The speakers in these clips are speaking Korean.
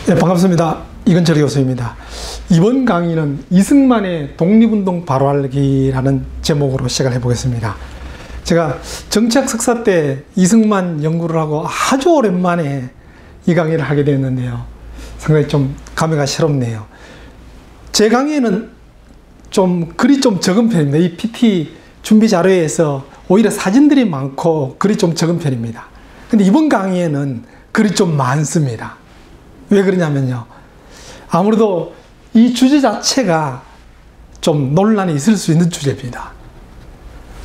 네, 반갑습니다. 이건철 교수입니다. 이번 강의는 이승만의 독립운동 바로알기라는 제목으로 시작을 해보겠습니다. 제가 정치학 석사 때 이승만 연구를 하고 아주 오랜만에 이 강의를 하게 됐는데요. 상당히 좀 감회가 새롭네요. 제 강의에는 글이 좀 적은 편입니다. 이 PT 준비 자료에서 오히려 사진들이 많고 글이 좀 적은 편입니다. 근데 이번 강의에는 글이 좀 많습니다. 왜 그러냐면요. 아무래도 이 주제 자체가 좀 논란이 있을 수 있는 주제입니다.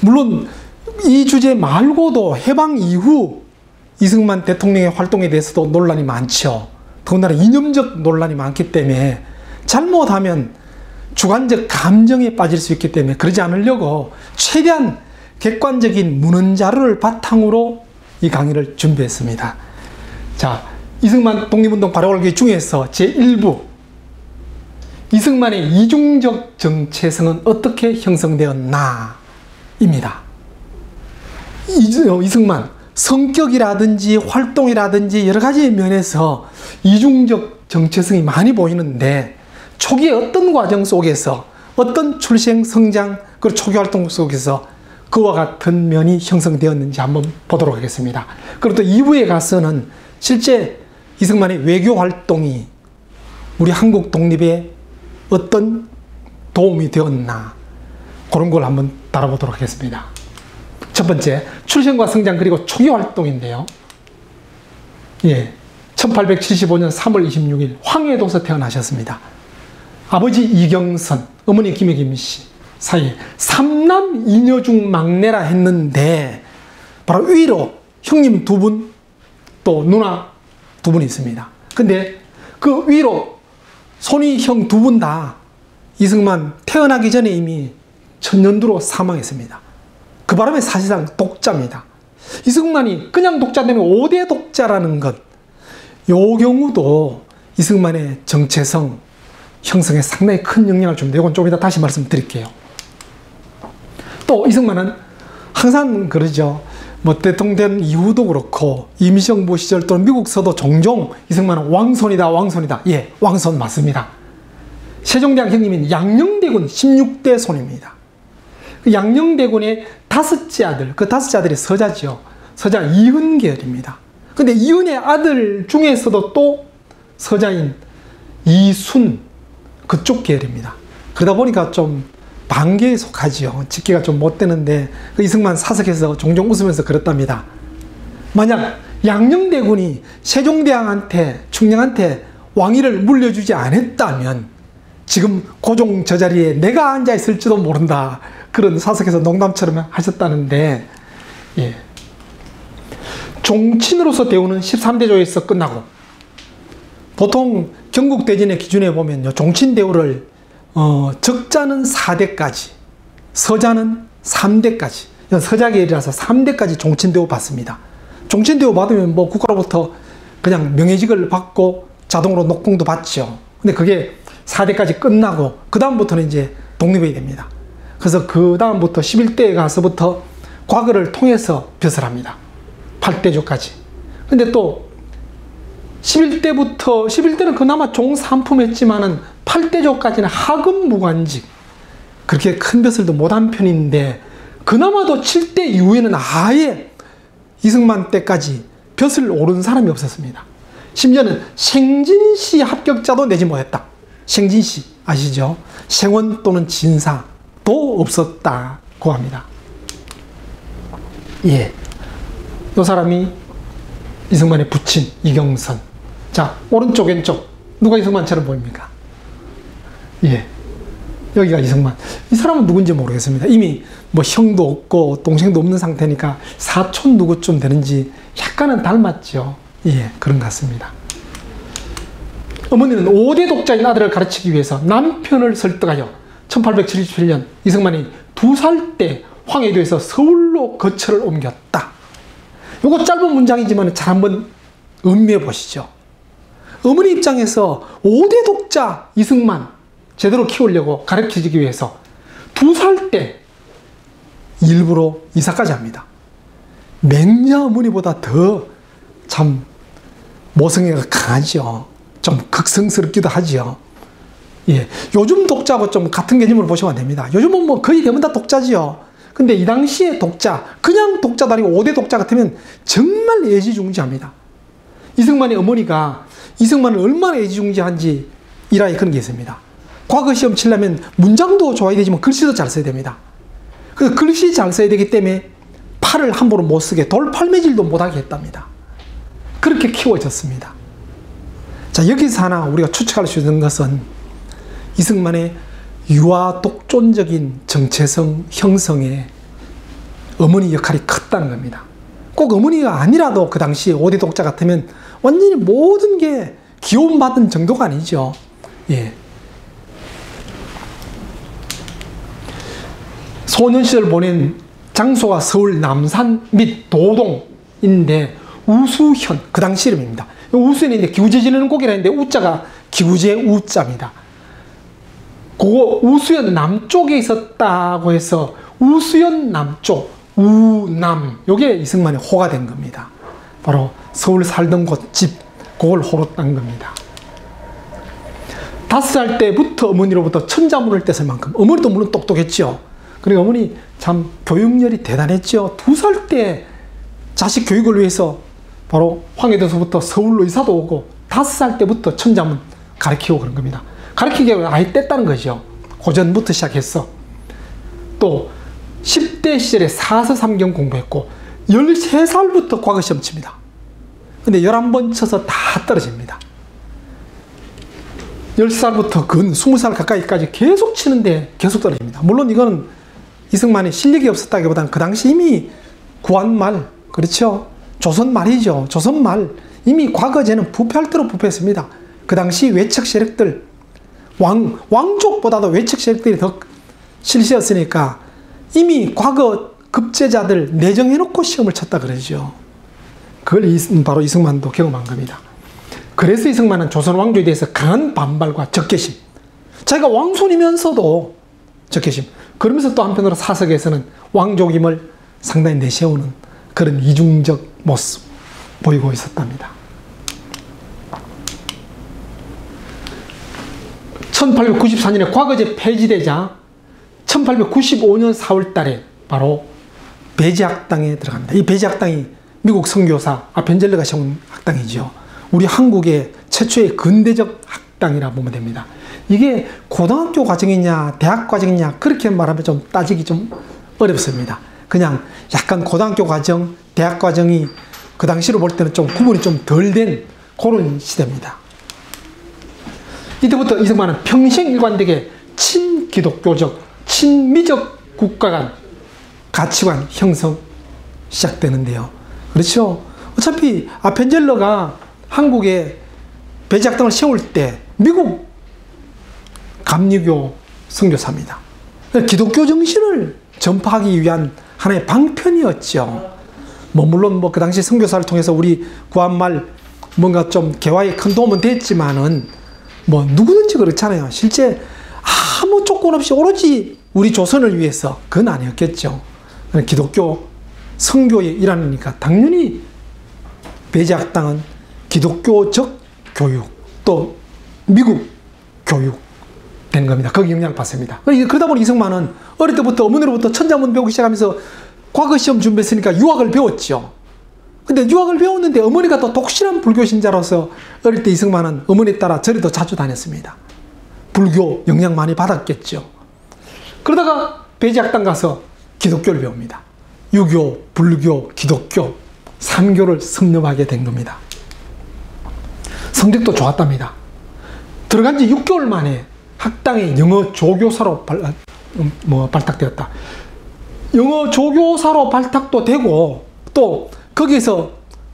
물론 이 주제 말고도 해방 이후 이승만 대통령의 활동에 대해서도 논란이 많죠. 더군다나 이념적 논란이 많기 때문에 잘못하면 주관적 감정에 빠질 수 있기 때문에 그러지 않으려고 최대한 객관적인 문헌 자료를 바탕으로 이 강의를 준비했습니다. 자, 이승만 독립운동 바로알기 중에서 제1부 이승만의 이중적 정체성은 어떻게 형성되었나 입니다. 이승만 성격이라든지 활동이라든지 여러 가지 면에서 이중적 정체성이 많이 보이는데 초기의 어떤 과정 속에서 어떤 출생, 성장, 그리고 초기 활동 속에서 그와 같은 면이 형성되었는지 한번 보도록 하겠습니다. 그리고 또 2부에 가서는 실제 이승만의 외교 활동이 우리 한국 독립에 어떤 도움이 되었나 그런 걸 한번 다뤄보도록 하겠습니다. 첫 번째, 출생과 성장 그리고 초기 활동인데요. 1875년 3월 26일 황해도에서 태어나셨습니다. 아버지 이경선, 어머니 김혜김씨 사이에 3남 2녀 중 막내라 했는데 바로 위로 형님 2분 또 누나 2분이 있습니다. 근데 그 위로 손위 형 2분 다 이승만 태어나기 전에 이미 천년두로 사망했습니다. 그 바람에 사실상 독자입니다. 이승만이 그냥 독자 되면 5대 독자라는 것, 요 경우도 이승만의 정체성 형성에 상당히 큰 영향을 줍니다. 이건 좀 이따 다시 말씀드릴게요. 또 이승만은 항상 그러죠. 뭐 대통령 된 이후도 그렇고 임시정부 시절 또는 미국서도 종종 이승만은 왕손이다, 왕손이다. 예, 왕손 맞습니다. 세종대왕 형님인 양녕대군 16대 손입니다. 그 양녕대군의 5째 아들, 그 5째 아들이 서자죠. 서자 이은계열입니다. 근데 이은의 아들 중에서도 또 서자인 이순, 그쪽 계열입니다. 그러다 보니까 좀 반계에 속하지요. 짓기가 좀 못되는데 그 이승만 사석에서 종종 웃으면서 그랬답니다. 만약 양녕대군이 세종대왕한테, 충녕한테 왕위를 물려주지 않았다면 지금 고종 저 자리에 내가 앉아 있을지도 모른다. 그런 사석에서 농담처럼 하셨다는데, 종친으로서 대우는 13대조에서 끝나고 보통 경국대진의 기준에 보면요, 종친 대우를 적자는 4대까지, 서자는 3대까지, 서자계열이라서 3대까지 종친대우 받습니다. 종친대우 받으면 뭐 국가로부터 그냥 명예직을 받고 자동으로 녹봉도 받죠. 근데 그게 4대까지 끝나고 그 다음부터는 이제 독립이 됩니다. 그래서 그 다음부터 11대에 가서부터 과거를 통해서 벼슬 합니다. 8대조까지. 근데 또 11대는 그나마 종삼품했지만은 8대조까지는 하급 무관직, 그렇게 큰 벼슬도 못한 편인데 그나마도 7대 이후에는 아예 이승만 때까지 벼슬 오른 사람이 없었습니다. 심지어는 생진시 합격자도 내지 못했다. 생진시 아시죠? 생원 또는 진사도 없었다고 합니다. 이 사람이 이승만의 부친 이경선. 자, 오른쪽 왼쪽 누가 이승만처럼 보입니까? 여기가 이승만. 이 사람은 누군지 모르겠습니다. 이미 뭐 형도 없고 동생도 없는 상태니까 사촌 누구쯤 되는지 약간은 닮았죠. 그런 것 같습니다. 어머니는 5대 독자인 아들을 가르치기 위해서 남편을 설득하여 1877년 이승만이 2살 때 황해도에서 서울로 거처를 옮겼다. 요거 짧은 문장이지만 잘 한번 음미해 보시죠. 어머니 입장에서 5대 독자 이승만 제대로 키우려고 가르치기 위해서 2살 때 일부러 이사까지 합니다. 맹자 어머니보다 더 참 모성애가 강하죠. 좀 극성스럽기도 하죠. 예. 요즘 독자하고 좀 같은 개념으로 보시면 됩니다. 요즘은 뭐 거의 대부분 다 독자지요. 근데 이 당시에 독자, 그냥 독자도 아니고 5대 독자 같으면 정말 애지중지합니다. 이승만의 어머니가 이승만을 얼마나 애지중지한지 이라에 그런 게 있습니다. 과거 시험 치려면 문장도 좋아야 되지만 글씨도 잘 써야 됩니다. 그래서 글씨 잘 써야 되기 때문에 팔을 함부로 못 쓰게 돌팔매질도 못하게 했답니다. 그렇게 키워졌습니다. 자, 여기서 하나 우리가 추측할 수 있는 것은 이승만의 유아 독존적인 정체성 형성에 어머니 역할이 컸다는 겁니다. 꼭 어머니가 아니라도 그 당시에 5대 독자 같으면 완전히 모든 게 기원받은 정도가 아니죠. 예. 소년 시절 보낸 장소가 서울 남산 및 도동인데 우수현, 그 당시 이름입니다. 우수현인데 기우제 지내는 곡이라 했는데 우자가 기우제 우자입니다. 그거 우수현 남쪽에 있었다고 해서 우수현 남쪽, 우남, 요게 이승만의 호가 된 겁니다. 바로 서울 살던 곳 집, 그걸 호로 딴 겁니다. 5살 때부터 어머니로부터 천자문을 뗐을 만큼, 어머니도 물론 똑똑했죠. 그리고 어머니 참 교육열이 대단했죠. 2살 때 자식 교육을 위해서 바로 황해도서부터 서울로 이사도 오고 5살 때부터 천자문 가르치고 그런 겁니다. 가르치기 아예 뗐다는 거죠. 고전부터 시작해서. 또 10대 시절에 사서삼경 공부했고 13살부터 과거시험 칩니다. 근데 11번 쳐서 다 떨어집니다. 10살부터 근 20살 가까이까지 계속 치는데 계속 떨어집니다. 물론 이거는 이승만이 실력이 없었다기보다는 그 당시 이미 구한말, 그렇죠? 조선말이죠. 조선말. 이미 과거제는 부패할 대로 부패했습니다. 그 당시 외척 세력들, 왕족보다도 외척 세력들이 더 실시였으니까 이미 과거 급제자들 내정해놓고 시험을 쳤다 그러죠. 그걸 바로 이승만도 경험한 겁니다. 그래서 이승만은 조선 왕조에 대해서 강한 반발과 적개심. 자기가 왕손이면서도 적개심. 그러면서 또 한편으로 사석에서는 왕족임을 상당히 내세우는 그런 이중적 모습 보이고 있었답니다. 1894년에 과거제 폐지되자 1895년 4월 달에 바로 배제학당에 들어갑니다. 이 배제학당이 미국 선교사 아펜젤러가 세운 학당이죠. 우리 한국의 최초의 근대적 학당이라 보면 됩니다. 이게 고등학교 과정이냐 대학 과정이냐 그렇게 말하면 좀 따지기 좀 어렵습니다. 그냥 약간 고등학교 과정, 대학 과정이 그 당시로 볼 때는 좀 구분이 좀 덜 된 그런 시대입니다. 이때부터 이승만은 평생 일관되게 친기독교적, 친미적 국가 간 가치관 형성 시작되는데요. 그렇죠? 어차피 아펜젤러가 한국에 배제학당을 세울 때 미국 감리교 선교사입니다. 기독교 정신을 전파하기 위한 하나의 방편이었죠. 물론 그 당시 선교사를 통해서 우리 구한말 뭔가 좀 개화에 큰 도움은 됐지만은 누구든지 그렇잖아요. 실제 아무 조건 없이 오로지 우리 조선을 위해서 그건 아니었겠죠. 기독교 선교의 일환이니까 당연히 배제학당은 기독교적 교육 또 미국 교육 된 겁니다. 거기 영향을 받습니다. 그러다 보니 이승만은 어릴 때부터 어머니로부터 천자문 배우기 시작하면서 과거 시험 준비했으니까 유학을 배웠죠. 근데 유학을 배웠는데 어머니가 또 독실한 불교 신자로서 어릴 때 이승만은 어머니 따라 절에도 자주 다녔습니다. 불교 영향 많이 받았겠죠. 그러다가 배제학당 가서 기독교를 배웁니다. 유교, 불교, 기독교 3교를 섭렵하게 된 겁니다. 성적도 좋았답니다. 들어간 지 6개월 만에 학당에 영어 조교사로 발탁되었다. 영어 조교사로 발탁도 되고 또 거기에서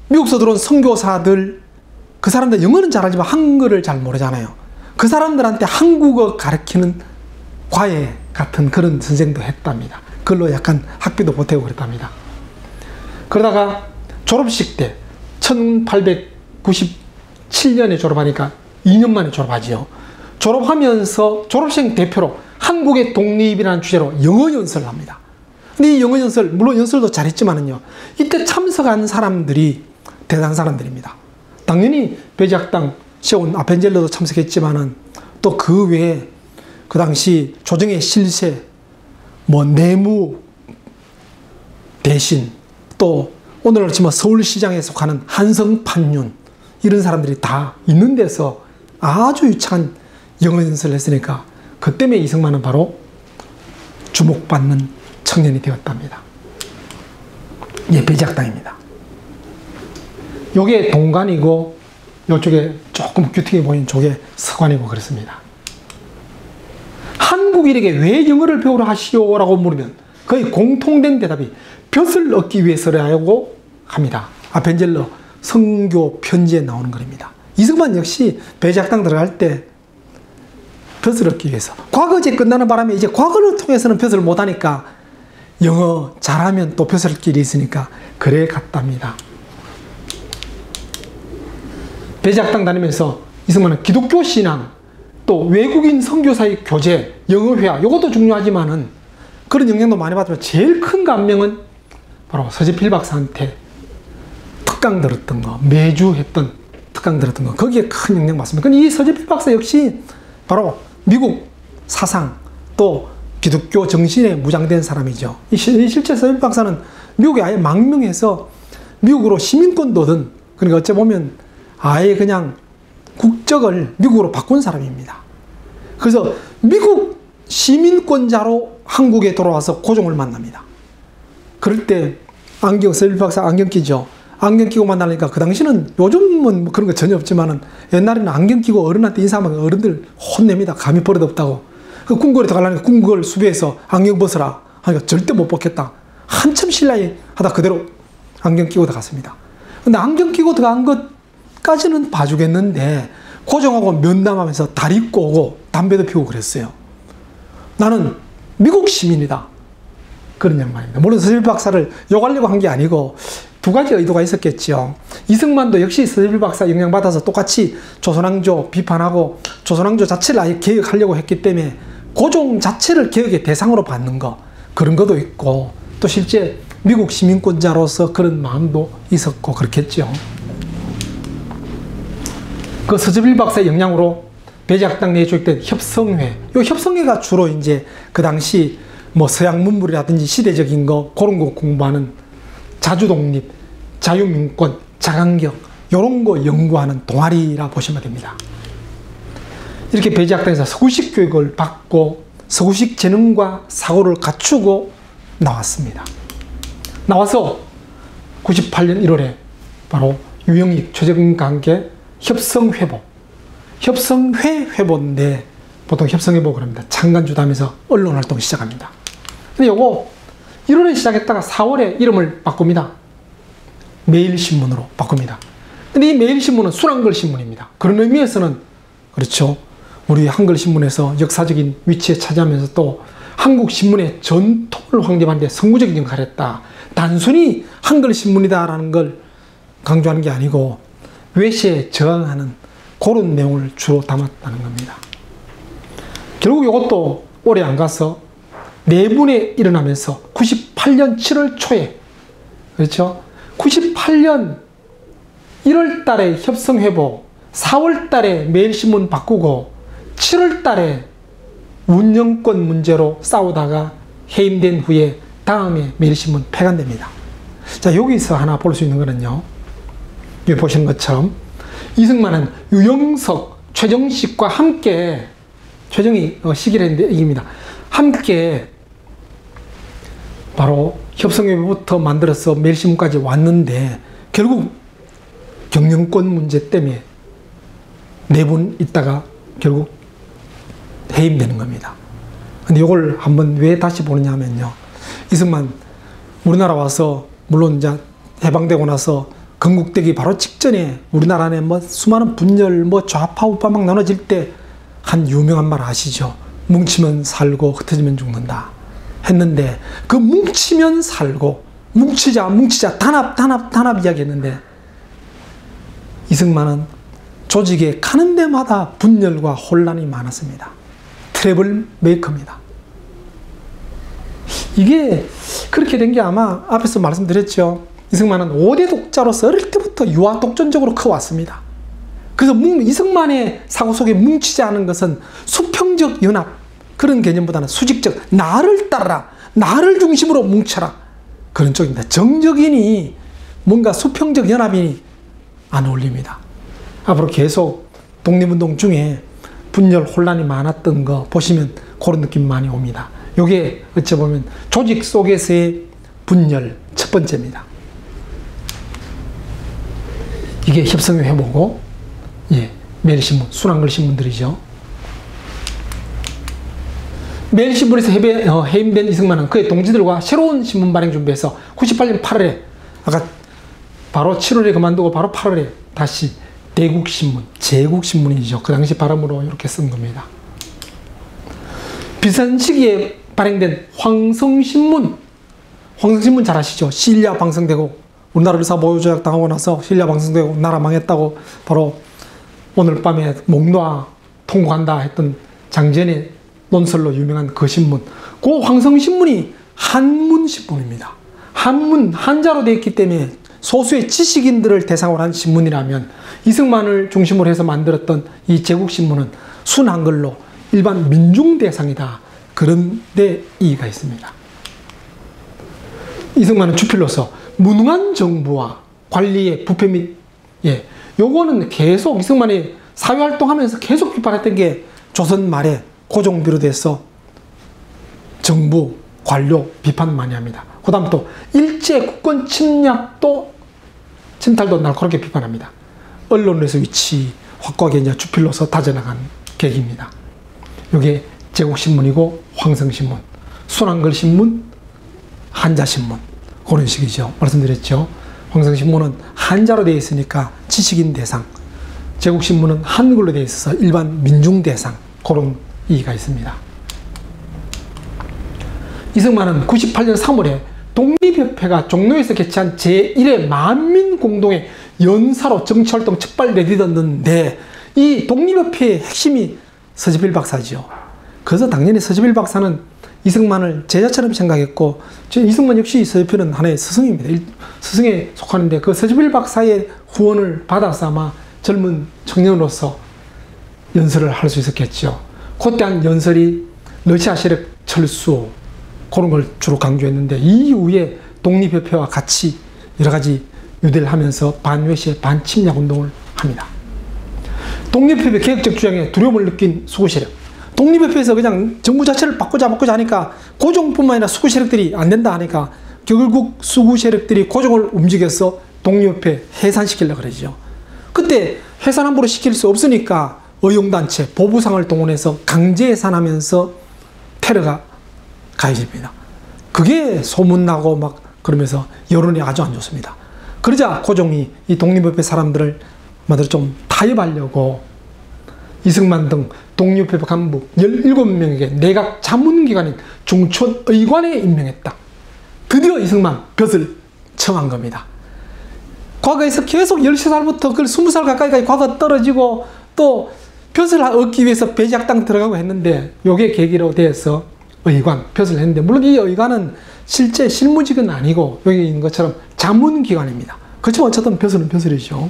미국에서 들어온 선교사들 그 사람들 영어는 잘하지만 한글을 잘 모르잖아요. 그 사람들한테 한국어 가르치는 과외 같은 그런 선생도 했답니다. 그걸로 약간 학비도 보태고 그랬답니다. 그러다가 졸업식 때 1897년에 졸업하니까 2년 만에 졸업하지요. 졸업하면서 졸업생 대표로 한국의 독립이라는 주제로 영어 연설을 합니다. 근데 이 영어연설, 물론 연설도 잘했지만은요, 이때 참석한 사람들이 대단한 사람들입니다. 당연히 배지학당 세운 아펜젤러도 참석했지만은 또 그 외에 그 당시 조정의 실세, 뭐 내무 대신, 또 오늘날 치면 서울시장에 속하는 한성판윤, 이런 사람들이 다 있는 데서 아주 유창한 영어연설을 했으니까 그 때문에 이승만은 바로 주목받는 청년이 되었답니다. 예, 배지학당입니다. 요게 동관이고 요쪽에 조금 규팅해 보이는 쪽에 서관이고 그렇습니다. 한국인에게 왜 영어를 배우라 하시오라고 물으면 거의 공통된 대답이 볕을 얻기 위해서라고 합니다. 아펜젤러 성교 편지에 나오는 글입니다. 이승만 역시 배지학당 들어갈 때 볕을 얻기 위해서, 과거제 끝나는 바람에 이제 과거를 통해서는 볕을 못하니까 영어 잘하면 또 볕을 얻기 일이 있으니까 그래 갔답니다. 배지학당 다니면서 이승만은 기독교 신앙, 또 외국인 선교사의 교제, 영어회화, 이것도 중요하지만은 그런 영향도 많이 받지만 제일 큰 감명은 바로 서재필 박사한테 특강 들었던 거, 매주 했던 특강 들었던 거, 거기에 큰 영향 받습니다. 근데 이 서재필 박사 역시 바로 미국 사상, 또 기독교 정신에 무장된 사람이죠. 실제 서재필 박사는 미국에 아예 망명해서 미국으로 시민권도 얻은, 그러니까 어째 보면 아예 그냥 국적을 미국으로 바꾼 사람입니다. 그래서 미국 시민권자로 한국에 돌아와서 고종을 만납니다. 그럴 때 서재필 박사 안경 끼죠. 안경 끼고 만나니까 그 당시는, 요즘은 뭐 그런 거 전혀 없지만은 옛날에는 안경 끼고 어른한테 인사하면 어른들 혼냅니다. 감히 버릇없다고. 그 궁궐에 들어가려니까 궁궐 수배에서 안경 벗으라 하니까 절대 못 벗겠다. 한참 신라에 하다 그대로 안경 끼고 들어갔습니다. 근데 안경 끼고 들어간 것까지는 봐주겠는데 고종하고 면담하면서 다리 꼬고 담배도 피우고 그랬어요. 나는 미국 시민이다, 그런 양반입니다. 물론 서재필 박사를 욕하려고 한 게 아니고 두 가지 의도가 있었겠죠. 이승만도 역시 서재필 박사 영향받아서 똑같이 조선왕조 비판하고 조선왕조 자체를 아예 개혁하려고 했기 때문에 고종 자체를 개혁의 대상으로 받는 거, 그런 것도 있고, 또 실제 미국 시민권자로서 그런 마음도 있었고 그렇겠죠. 그 서재필 박사의 영향으로 배지학당 내에 조직된 협성회, 이 협성회가 주로 이제 그 당시 뭐 서양 문물이라든지 시대적인 거, 그런 거 공부하는 자주독립, 자유민권, 자강경, 이런 거 연구하는 동아리라 보시면 됩니다. 이렇게 배지학당에서 서구식 교육을 받고 서구식 재능과 사고를 갖추고 나왔습니다. 나와서 98년 1월에 바로 유영익, 최적인 관계 협성회보, 협성회 회보인데 보통 협성회보 그럽니다. 창간주담에서 언론활동 시작합니다. 근데 요거 1월에 시작했다가 4월에 이름을 바꿉니다. 매일신문으로 바꿉니다. 근데 이 매일신문은 순한글 신문입니다. 그런 의미에서는 그렇죠. 우리 한글신문에서 역사적인 위치에 차지하면서 또 한국신문의 전통을 확립하는 데 선구적인 역할을 했다. 단순히 한글신문이다라는 걸 강조하는 게 아니고 외세에 저항하는 그런 내용을 주로 담았다는 겁니다. 결국 이것도 오래 안 가서 내분에 일어나면서 98년 7월 초에, 그렇죠? 98년 1월 달에 협성회보, 4월 달에 매일신문 바꾸고 7월 달에 운영권 문제로 싸우다가 해임된 후에 다음에 매일신문 폐간됩니다. 자, 여기서 하나 볼 수 있는 거는요, 여기 보시는 것처럼 이승만은 유영석, 최정식과 함께, 최정이 시기를 했는데 이깁니다. 함께 바로 협성회부터 만들어서 매일신문까지 왔는데 결국 경영권 문제 때문에 네 분 있다가 결국 해임되는 겁니다. 근데 이걸 한번 왜 다시 보느냐 하면요, 이승만 우리나라 와서 물론 이제 해방되고 나서 건국되기 바로 직전에 우리나라 안에 뭐 수많은 분열, 뭐 좌파 우파 막 나눠질 때 한 유명한 말 아시죠? 뭉치면 살고 흩어지면 죽는다 했는데, 그 뭉치면 살고 뭉치자 단합 이야기했는데 이승만은 조직에 가는 데마다 분열과 혼란이 많았습니다. 트러블 메이커입니다. 이게 그렇게 된 게 아마 앞에서 말씀드렸죠. 이승만은 5대 독자로서 어릴 때부터 유아 독전적으로 커왔습니다. 그래서 이승만의 사고 속에 뭉치지 않은 것은 수평적 연합 그런 개념보다는 수직적 나를 따르라, 나를 중심으로 뭉쳐라 그런 쪽입니다. 정적이니 뭔가 수평적 연합이니 안 어울립니다. 앞으로 계속 독립운동 중에 분열 혼란이 많았던 거 보시면 그런 느낌 많이 옵니다. 이게 어찌 보면 조직 속에서의 분열 첫 번째입니다. 이게 협성의 회보고, 예, 매일신문, 순환글 신문들이죠. 매일신문에서 해임된 이승만은 그의 동지들과 새로운 신문 발행 준비해서 98년 8월에, 아까 바로 7월에 그만두고 바로 8월에 다시 대국신문, 제국신문이죠. 그 당시 발음으로 이렇게 쓴 겁니다. 비슷한 시기에 발행된 황성신문, 황성신문 잘 아시죠? 신라 방성되고 우리나라 을사보호조약 당하고 나서 신라 방성되고 나라 망했다고 바로 오늘 밤에 목놓아 통곡한다 했던 장전의 논설로 유명한 그 신문, 그 황성신문이 한문신문입니다. 한자로 되어 있기 때문에 소수의 지식인들을 대상으로 한 신문이라면 이승만을 중심으로 해서 만들었던 이 제국신문은 순한글로 일반 민중 대상이다. 그런 데 이의가 있습니다. 이승만은 주필로서 무능한 정부와 관리의 부패 및, 예, 요거는 계속 이승만이 사회활동하면서 계속 비판했던 게 조선 말에 고종 비롯해서 정부, 관료 비판 많이 합니다. 그 다음 또 일제 국권 침탈도 날카롭게 비판합니다. 언론에서 위치 확고하게 이제 주필로서 다져나간 계기입니다. 이게 제국신문이고 황성신문, 순한글신문, 한자신문 그런 식이죠. 말씀드렸죠. 황성신문은 한자로 되어 있으니까 지식인 대상, 제국신문은 한글로 되어 있어서 일반 민중 대상 그런 이의가 있습니다. 이승만은 98년 3월에 독립협회가 종로에서 개최한 제1회 만민공동의 연사로 정치활동 첫발 내딛었는데 이 독립협회의 핵심이 서지필 박사죠. 그래서 당연히 서지필 박사는 이승만을 제자처럼 생각했고 이승만 역시 서지필은 하나의 스승입니다. 스승에 속하는데 그 서지필 박사의 후원을 받아서 아마 젊은 청년으로서 연설을 할 수 있었겠죠. 그때 한 연설이 러시아 세력 철수 그런 걸 주로 강조했는데 이후에 독립협회와 같이 여러 가지 유대를 하면서 반외시의 반침략 운동을 합니다. 독립협회 개혁적 주장에 두려움을 느낀 수구 세력, 독립협회에서 그냥 정부 자체를 바꾸자 하니까 고종뿐만 아니라 수구 세력들이 안 된다 하니까 결국 수구 세력들이 고종을 움직여서 독립협회 해산시키려고 그러죠. 그때 해산 함부로 시킬 수 없으니까 의용단체, 보부상을 동원해서 강제 해산하면서 테러가 가해집니다. 그게 소문나고 막 그러면서 여론이 아주 안 좋습니다. 그러자 고종이 이 독립협회 사람들을 마저 좀 타협하려고 이승만 등 독립협회 간부 17명에게 내각 자문기관인 중촌의관에 임명했다. 드디어 이승만 벼슬 청한 겁니다. 과거에서 계속 13살부터 20살 가까이까지 과거 떨어지고 또 벼슬을 얻기 위해서 배제학당 들어가고 했는데 요게 계기로 돼서 의관, 벼슬을 했는데 물론 이 의관은 실제 실무직은 아니고 여기 있는 것처럼 자문기관입니다. 그렇지만 어쨌든 벼슬은 벼슬이죠.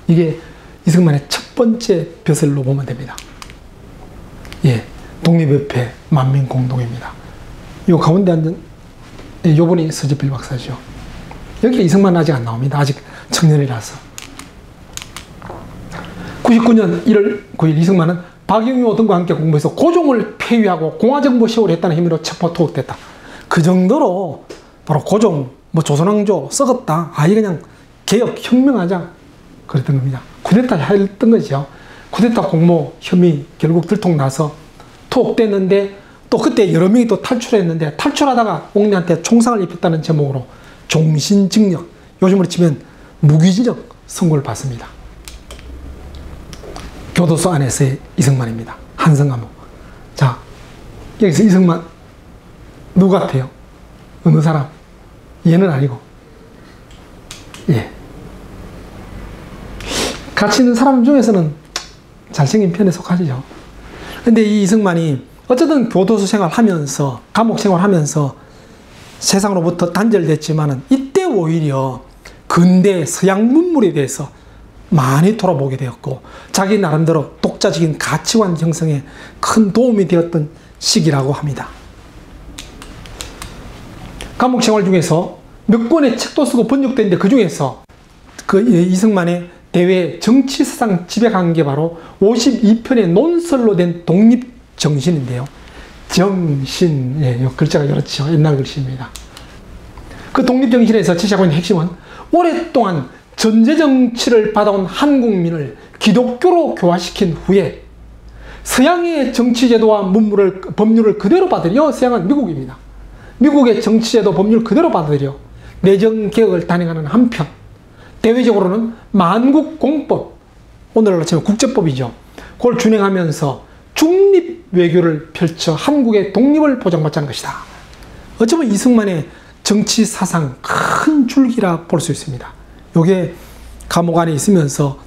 이게 이승만의 첫 번째 벼슬로 보면 됩니다. 예, 독립협회 만민공동입니다. 요 가운데 앉은 요분이 서지필 박사죠. 여기 이승만 아직 안 나옵니다. 아직 청년이라서. 99년 1월 9일 이승만은 박영효 등과 함께 공부해서 고종을 폐위하고 공화정부 세월을 했다는 혐의로 체포 투옥됐다. 그 정도로 바로 고종, 조선왕조 썩었다. 아예 그냥 개혁, 혁명하자. 그랬던 겁니다. 쿠데타 했던 거죠. 쿠데타 공모 혐의 결국 들통나서 투옥됐는데 또 그때 여러 명이 또 탈출했는데 탈출하다가 옥리한테 총상을 입혔다는 제목으로 종신징역, 요즘으로 치면 무기징역 선고를 받습니다. 교도소 안에서의 이승만입니다. 한성감옥. 자, 여기서 이승만 누구 같아요? 어느 사람? 얘는 아니고. 예. 같이 있는 사람 중에서는 잘생긴 편에 속하죠. 근데 이 이승만이 어쨌든 교도소 생활하면서, 감옥 생활하면서 세상으로부터 단절됐지만은 이때 오히려 근대 서양 문물에 대해서 많이 돌아보게 되었고 자기 나름대로 독자적인 가치관 형성에 큰 도움이 되었던 시기라고 합니다. 감옥 생활 중에서 몇 권의 책도 쓰고 번역됐는데 그 중에서 그 이승만의 대외 정치사상 집약한 게 바로 52편의 논설로 된 독립정신인데요. 정신, 예, 글자가 그렇죠. 옛날 글씨입니다. 그 독립정신에서 제시하고 있는 핵심은 오랫동안 전제정치를 받아온 한국민을 기독교로 교화시킨 후에 서양의 정치제도와 법률을 그대로 받으려, 서양은 미국입니다. 미국의 정치제도 법률 그대로 받으려 내정개혁을 단행하는 한편 대외적으로는 만국공법, 오늘날로 치면 국제법이죠. 그걸 준행하면서 중립외교를 펼쳐 한국의 독립을 보장받자는 것이다. 어쩌면 이승만의 정치사상 큰 줄기라 볼 수 있습니다. 요게 감옥 안에 있으면서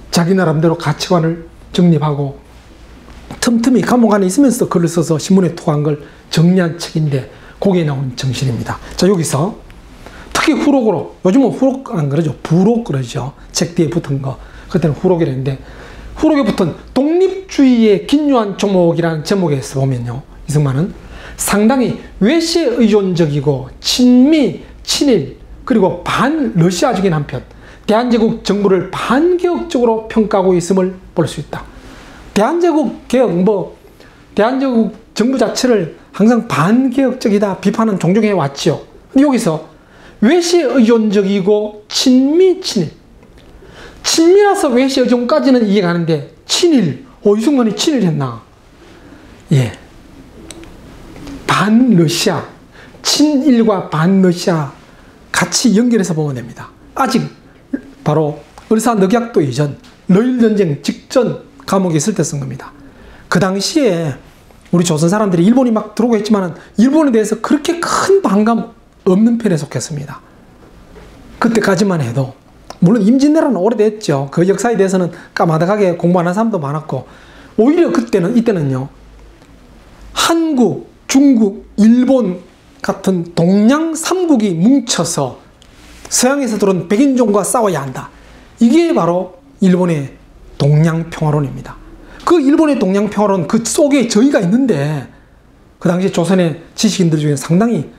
자기 나름대로 가치관을 정립하고 틈틈이 감옥 안에 있으면서 글을 써서 신문에 토한 걸 정리한 책인데 거기에 나온 정신입니다. 자, 여기서 특히 후록으로, 요즘은 후록 안 그러죠. 부록 그러죠. 책 뒤에 붙은 거. 그때는 후록이랬는데 후록에 붙은 독립주의의 긴요한 종목이라는 제목에서 보면요. 이승만은 상당히 외세 의존적이고 친미, 친일, 그리고 반러시아적인 한편 대한제국 정부를 반개혁적으로 평가하고 있음을 볼 수 있다. 대한제국 개혁, 대한제국 정부 자체를 항상 반개혁적이다 비판은 종종 해왔죠. 근데 여기서 외세 의존적이고 친미, 친일. 친미라서 외세 의존까지는 이해가 가는데 친일, 이승만이 친일했나? 예. 반러시아, 친일과 반러시아 같이 연결해서 보면 됩니다. 아직 바로 을사늑약도 이전, 러일전쟁 직전 감옥에 있을 때 쓴 겁니다. 그 당시에 우리 조선 사람들이 일본이 막 들어오고 했지만 일본에 대해서 그렇게 큰 반감 없는 편에 속했습니다. 그때까지만 해도 물론 임진왜란은 오래됐죠. 그 역사에 대해서는 까마득하게 공부하는 사람도 많았고 오히려 이때는요. 한국, 중국, 일본 같은 동양 3국이 뭉쳐서 서양에서 들어온 백인종과 싸워야 한다. 이게 바로 일본의 동양평화론입니다. 그 일본의 동양평화론 그 속에 저희가 있는데 그 당시 조선의 지식인들 중에 상당히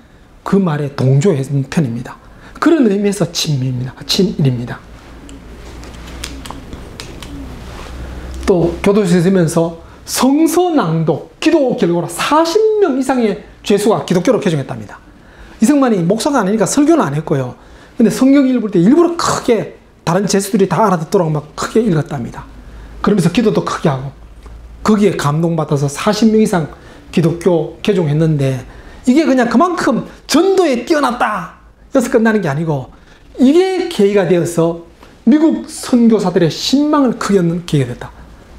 그 말에 동조했던 편입니다. 그런 의미에서 친미입니다. 친일입니다. 또 교도소에 있으면서 성서낭독, 기도 결과로 40명 이상의 죄수가 기독교로 개종했답니다. 이승만이 목사가 아니니까 설교는 안 했고요. 근데 성경 읽을 때 일부러 크게 다른 죄수들이 다 알아듣도록 막 크게 읽었답니다. 그러면서 기도도 크게 하고 거기에 감동받아서 40명 이상 기독교 개종했는데 이게 그냥 그만큼 전도에 뛰어났다 여기서 끝나는 게 아니고 이게 계기가 되어서 미국 선교사들의 신망을 크게 얻는 계기가 됐다.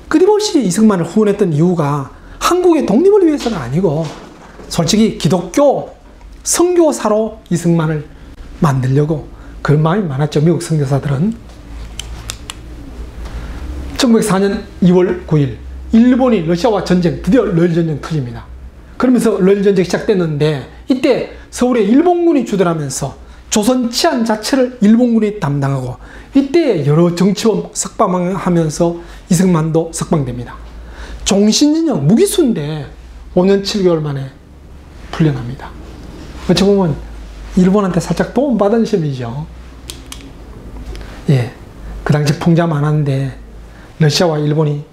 끊임없이 이승만을 후원했던 이유가 한국의 독립을 위해서가 아니고 솔직히 기독교 선교사로 이승만을 만들려고 그런 마음이 많았죠. 미국 선교사들은. 1904년 2월 9일 일본이 러시아와 전쟁, 드디어 러일전쟁 터집니다. 그러면서 러일전쟁이 시작됐는데 이때 서울에 일본군이 주둔하면서 조선 치안 자체를 일본군이 담당하고 이때 여러 정치범 석방하면서 이승만도 석방됩니다. 종신진영 무기수인데 5년 7개월 만에 풀려납니다. 어찌 보면 일본한테 살짝 도움받은 셈이죠. 예, 그 당시 풍자 많았는데 러시아와 일본이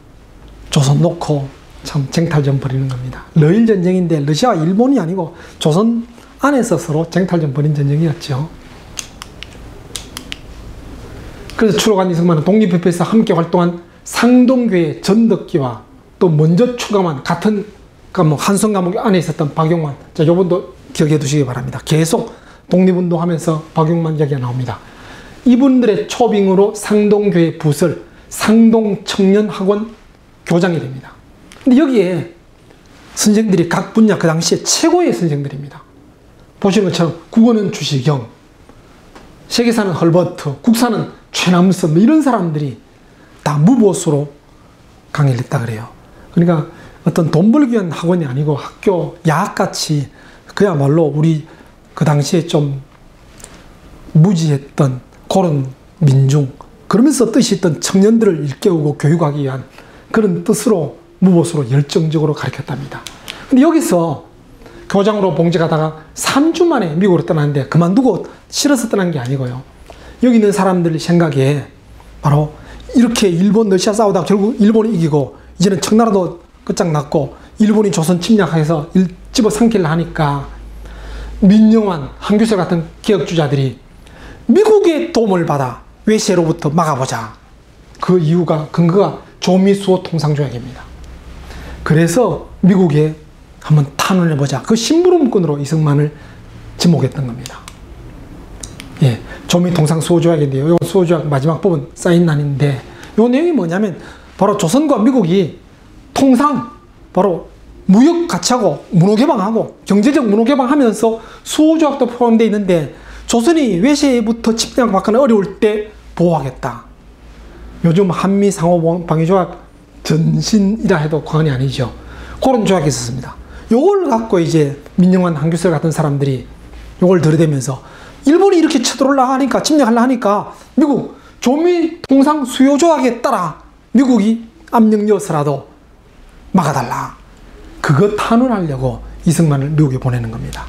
조선 놓고 참 쟁탈전 벌이는 겁니다. 러일 전쟁인데 러시아와 일본이 아니고 조선 안에서 서로 쟁탈전 벌인 전쟁이었죠. 그래서 추록한 이승만은 독립협회에서 함께 활동한 상동교회 전덕기와 또 먼저 출감한 같은 과목, 한성 과목 안에 있었던 박용만. 자, 요분도 기억해 두시기 바랍니다. 계속 독립운동하면서 박용만 이야기가 나옵니다. 이분들의 초빙으로 상동교회 부설, 상동청년학원 교장이 됩니다. 근데 여기에 선생들이 각 분야 그 당시에 최고의 선생들입니다. 보시는 것처럼 국어는 주시경, 세계사는 헐버트, 국사는 최남선, 이런 사람들이 다 무보수로 강의를 했다 그래요. 그러니까 어떤 돈 벌기 위한 학원이 아니고 학교, 야학같이 그야말로 우리 그 그 당시에 좀 무지했던 그런 민중, 그러면서 뜻이 있던 청년들을 일깨우고 교육하기 위한 그런 뜻으로 무보수로 열정적으로 가르쳤답니다. 근데 여기서 교장으로 봉직하다가 3주 만에 미국으로 떠났는데 그만두고 싫어서 떠난 게 아니고요. 여기 있는 사람들 생각에 바로 이렇게 일본 러시아 싸우다가 결국 일본이 이기고 이제는 청나라도 끝장났고 일본이 조선 침략해서 집어삼키려 하니까 민영환, 한규설 같은 개혁주자들이 미국의 도움을 받아 외세로부터 막아보자. 그 이유가 근거가 조미수호 통상조약입니다. 그래서 미국에 한번 탄원해보자. 그 심부름꾼으로 이승만을 지목했던 겁니다. 예, 조미 통상수호조약인데요. 이 수호조약 마지막 부분 사인란인데 이 내용이 뭐냐면 바로 조선과 미국이 통상 바로 무역 가치하고 문호개방하고 경제적 문호개방하면서 수호조약도 포함되어 있는데 조선이 외세부터 침략받거나 어려울 때 보호하겠다. 요즘 한미 상호방위조약 전신이라 해도 과언이 아니죠. 그런 조약이 있었습니다. 요걸 갖고 이제 민영환, 한규설 같은 사람들이 요걸 들이대면서 일본이 이렇게 쳐들어오려 하니까, 침략하려 하니까 미국 조미 통상 수요 조약에 따라 미국이 압력여서라도 막아달라. 그거 탄원하려고 이승만을 미국에 보내는 겁니다.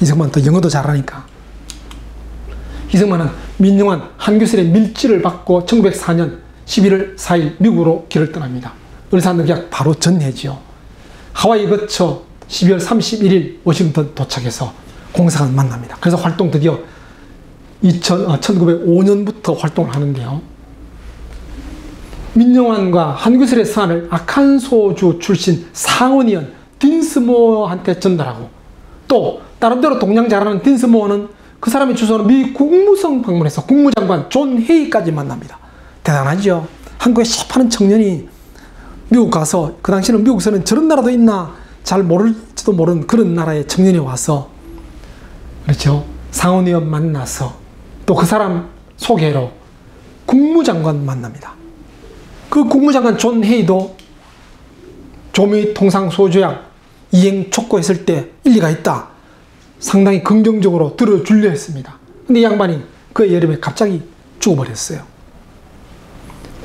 이승만 또 영어도 잘하니까. 이승만은 민영환, 한규설의 밀지를 받고 1904년 11월 4일 미국으로 길을 떠납니다. 을사늑약 바로 전해지요. 하와이 거쳐 12월 31일 워싱턴 도착해서 공사관 만납니다. 그래서 활동 드디어 1905년부터 활동을 하는데요. 민영환과 한규설의 서한을 아칸소주 출신 상원의원 딘스모어한테 전달하고 또 나름대로 동양 잘하는 딘스모어는 그 사람이 주소는 미 국무성 방문해서 국무장관 존 헤이까지 만납니다. 대단하죠. 한국의 시합하는 청년이 미국 가서, 그 당시에는 미국에서는 저런 나라도 있나 잘 모를지도 모르는 그런 나라의 청년이 와서, 그렇죠, 상원의원 만나서 또 그 사람 소개로 국무장관 만납니다. 그 국무장관 존 헤이도 조미 통상수호조약 이행 촉구했을 때 일리가 있다, 상당히 긍정적으로 들어주려 했습니다. 근데 이 양반이 그 여름에 갑자기 죽어버렸어요.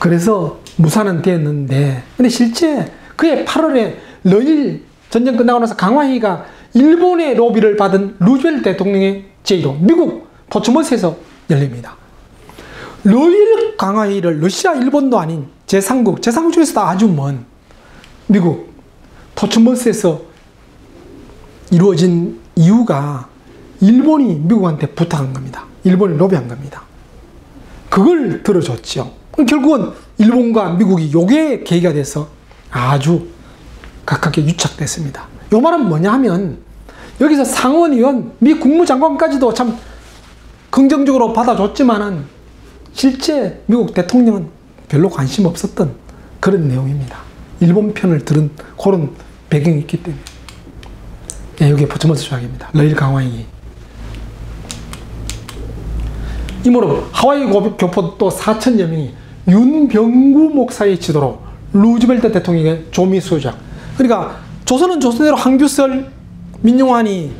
그래서 무산은 되었는데, 근데 실제 그해 8월에 러일 전쟁 끝나고 나서 강화회의가 일본의 로비를 받은 루즈벨트 대통령의 제의로 미국 포츠머스에서 열립니다. 러일 강화회의를 러시아, 일본도 아닌 제3국 중에서도 아주 먼 미국 포츠머스에서 이루어진 이유가 일본이 미국한테 부탁한 겁니다. 일본이 로비한 겁니다. 그걸 들어줬죠. 결국은 일본과 미국이 요게 계기가 돼서 아주 가깝게 유착됐습니다. 요 말은 뭐냐 하면 여기서 상원의원, 미 국무장관까지도 참 긍정적으로 받아줬지만은 실제 미국 대통령은 별로 관심 없었던 그런 내용입니다. 일본 편을 들은 그런 배경이 있기 때문에. 네, 여기에 포츠머스 조약입니다. 러일 강화회의. 이모로 하와이 교포 또 4천여 명이 윤병구 목사의 지도로 루즈벨트 대통령의 조미 수호조약. 그러니까 조선은 조선대로 한규설, 민영환이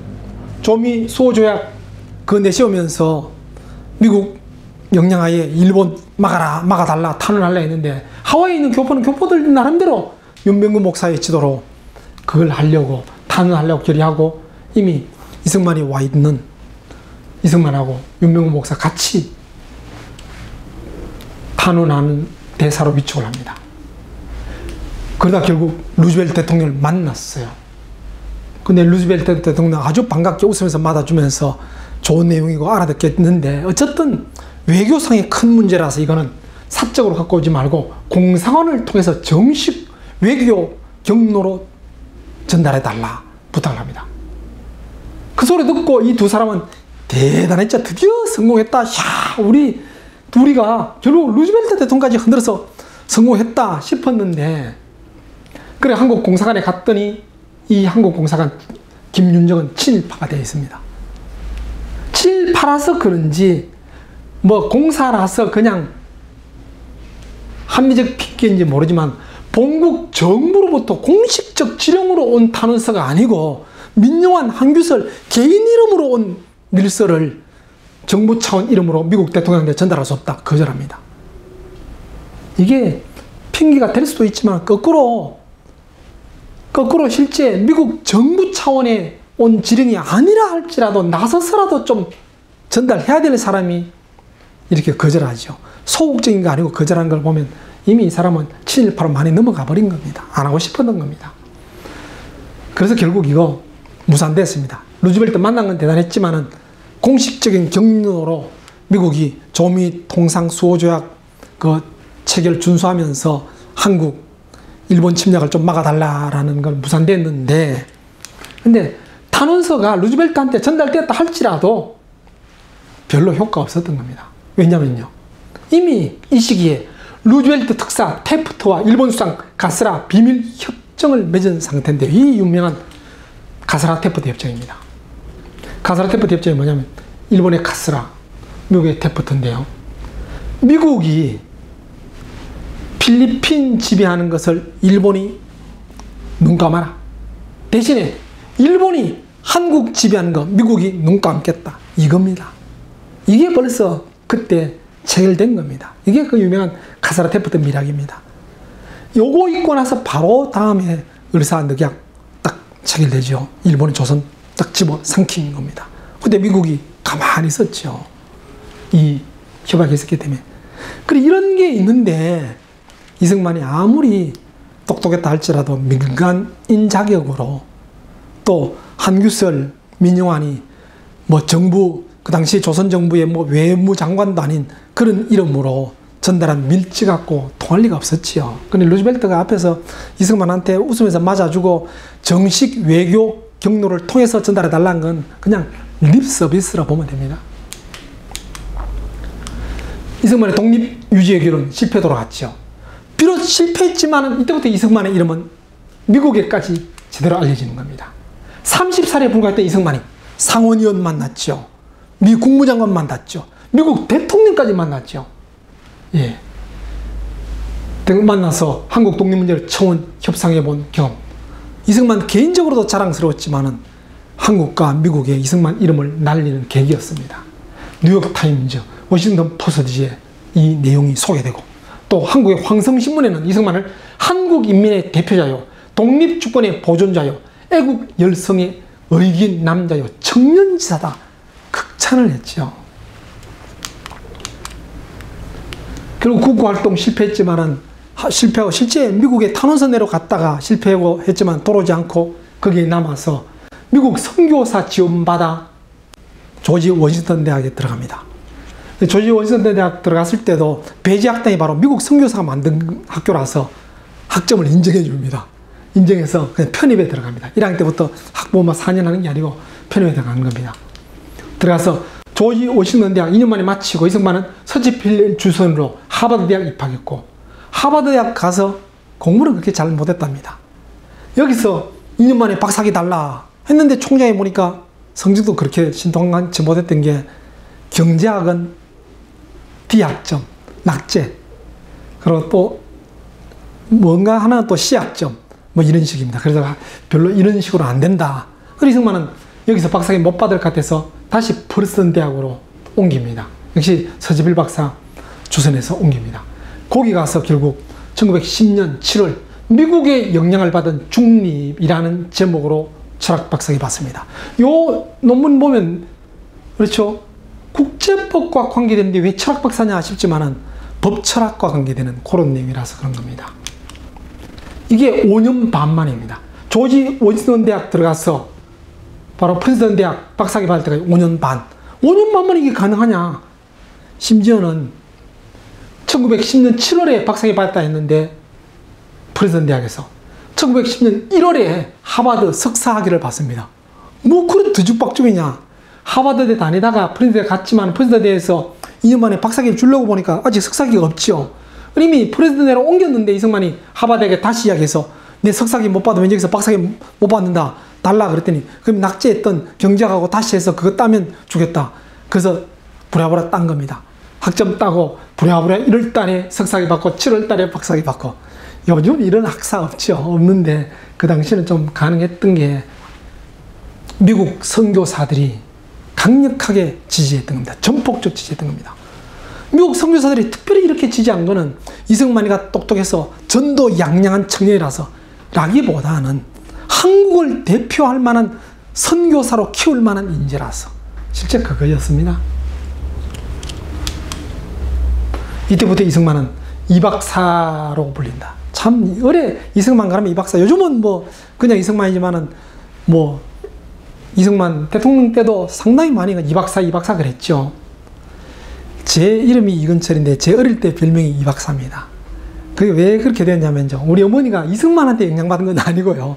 조미 수호조약 그 내세우면서 미국 영향하에 일본 막아달라, 탄원하려 했는데 하와이에 있는 교포는 교포들 나름대로 윤병구 목사의 지도로 그걸 하려고, 탄원하려고 결의하고, 이미 이승만이 와 있는 이승만하고 윤병구 목사 같이 탄원하는 대사로 위촉을 합니다. 그러다 결국 루즈벨트 대통령을 만났어요. 근데 루즈벨트 대통령 아주 반갑게 웃으면서 맞아주면서 좋은 내용이고 알아듣겠는데, 어쨌든 외교상의 큰 문제라서 이거는 사적으로 갖고 오지 말고 공사관을 통해서 정식 외교 경로로 전달해달라 부탁을 합니다. 그 소리 듣고 이 두 사람은 대단했죠. 드디어 성공했다. 야, 우리 둘이가 결국 루즈벨트 대통령까지 흔들어서 성공했다 싶었는데, 그래 한국 공사관에 갔더니 이 한국 공사관 김윤정은 친일파가 되어 있습니다. 친일파라서 그런지 뭐 공사라서 그냥 합리적 핑계인지 모르지만 본국 정부로부터 공식적 지령으로 온 탄원서가 아니고 민영환, 한규설 개인 이름으로 온 밀서를 정부 차원 이름으로 미국 대통령한테 전달할 수 없다. 거절합니다. 이게 핑계가 될 수도 있지만 거꾸로 실제 미국 정부 차원에 온 지령이 아니라 할지라도 나서서라도 좀 전달해야 될 사람이 이렇게 거절하죠. 소극적인 거 아니고 거절한 걸 보면 이미 이 사람은 친일파로 많이 넘어가 버린 겁니다. 안 하고 싶었던 겁니다. 그래서 결국 이거 무산됐습니다. 루즈벨트 만난 건 대단했지만은 공식적인 경로로 미국이 조미 통상 수호조약 그 체결 준수하면서 한국, 일본 침략을 좀 막아달라라는 걸 무산됐는데, 근데 탄원서가 루즈벨트한테 전달됐다 할지라도 별로 효과 없었던 겁니다. 왜냐면요, 이미 이 시기에 루즈벨트 특사 태프트와 일본 수상 가스라 비밀 협정을 맺은 상태인데, 이 유명한 가스라 태프트 협정입니다. 가스라 태프트 협정이 뭐냐면 일본의 가스라, 미국의 태프트인데요, 미국이 필리핀 지배하는 것을 일본이 눈 감아라. 대신에 일본이 한국 지배하는 거 미국이 눈 감겠다. 이겁니다. 이게 벌써 그때 체결된 겁니다. 이게 그 유명한 가스라 태프트 밀약입니다. 요거 있고 나서 바로 다음에 을사늑약 딱 체결되죠. 일본이 조선 딱 집어 삼킨 겁니다. 근데 미국이 가만히 있었죠. 이 협약이 있었기 때문에. 그래, 이런 게 있는데 이승만이 아무리 똑똑했다 할지라도 민간인 자격으로 또 한규설, 민영환이 뭐 정부, 그 당시 조선정부의 뭐 외무장관도 아닌 그런 이름으로 전달한 밀지 갖고 통할 리가 없었지요. 근데 루즈벨트가 앞에서 이승만한테 웃으면서 맞아주고 정식 외교 경로를 통해서 전달해 달라는 건 그냥 립 서비스라 보면 됩니다. 이승만의 독립 유지 외교는 실패 돌아갔죠. 비록 실패했지만 이때부터 이승만의 이름은 미국에까지 제대로 알려지는 겁니다. 30살에 불과했던 이승만이 상원의원 만났죠. 미 국무장관 만났죠. 미국 대통령까지 만났죠. 예. 만나서 한국 독립 문제를 처음 협상해 본 경험. 이승만 개인적으로도 자랑스러웠지만은 한국과 미국의 이승만 이름을 날리는 계기였습니다. 뉴욕타임즈, 워싱턴 포스트지에 이 내용이 소개되고, 또 한국의 황성신문에는 이승만을 한국 인민의 대표자요, 독립주권의 보존자요, 애국 열성의 의긴 남자요, 청년지사다 극찬을 했죠. 결국 국구활동 실패했지만은, 실패하고 실제 미국에 탄원서 내러 갔다가 실패하고 했지만 돌아오지 않고 거기에 남아서 미국 선교사 지원받아 조지 워싱턴 대학에 들어갑니다. 조지 워싱턴 대학 들어갔을 때도 배지학당이 바로 미국 선교사가 만든 학교라서 학점을 인정해 줍니다. 인정해서 그냥 편입에 들어갑니다. 1학년 때부터 학부모 4년 하는 게 아니고 편입에 들어간 겁니다. 들어가서 조지 워싱턴 대학 2년 만에 마치고 이승만은 서치필 주선으로 하버드 대학 입학했고, 하버드 대학 가서 공부를 그렇게 잘 못했답니다. 여기서 2년 만에 박사학위 달라 했는데 총장이 보니까 성적도 그렇게 신통하지 못했던 게 경제학은 D학점, 낙제, 그리고 또 뭔가 하나는 또 C학점, 뭐 이런 식입니다. 그래서 별로 이런 식으로 안 된다. 그래서 이승만은 여기서 박사학위 못 받을 것 같아서 다시 프린스턴 대학으로 옮깁니다. 역시 서지필 박사 주선해서 옮깁니다. 거기 가서 결국 1910년 7월 미국의 영향을 받은 중립이라는 제목으로 철학 박사학위 받습니다. 요 논문 보면 그렇죠. 국제법과 관계되는데 왜 철학 박사냐 싶지만은 법철학과 관계되는 그런 내용이라서 그런 겁니다. 이게 5년 반 만입니다. 조지 워싱턴 대학 들어가서 바로 프린스턴 대학 박사학위 받을 때까지 5년 반. 5년 반 만에 이게 가능하냐. 심지어는 1910년 7월에 박사학위 받았다 했는데 프린스턴 대학에서 1910년 1월에 하버드 석사학위를 받습니다. 뭐 그런 뒤죽박죽이냐. 하버드대 다니다가 프린스턴에 갔지만 프린스턴대에서 2년 만에 박사학위를 주려고 보니까 아직 석사학위가 없죠. 이미 프린스턴대로 옮겼는데 이승만이 하버드에게 다시 이야기해서 내 석사학위 못 받으면 여기서 박사학위 못 받는다. 달라 그랬더니 그럼 낙제했던 경제학하고 다시 해서 그거 따면 주겠다. 그래서 부랴부랴 딴 겁니다. 학점 따고 부랴부랴 1월 달에 석사학위 받고 7월 달에 박사학위 받고. 요즘 이런 학사 없죠. 없는데 그 당시에는 좀 가능했던 게 미국 선교사들이 강력하게 지지했던 겁니다. 전폭적 지지했던 겁니다. 미국 선교사들이 특별히 이렇게 지지한 거는 이승만이가 똑똑해서 전도 양양한 청년이라서 라기보다는 한국을 대표할 만한 선교사로 키울 만한 인재라서 실제 그거였습니다. 이때부터 이승만은 이박사로 불린다. 참 어려 이승만 가면 이박사. 요즘은 뭐 그냥 이승만이지만은 뭐 이승만 대통령 때도 상당히 많이 이박사 그랬죠. 제 이름이 이근철인데 제 어릴 때 별명이 이박사입니다. 그게 왜 그렇게 됐냐면요. 우리 어머니가 이승만한테 영향받은 건 아니고요.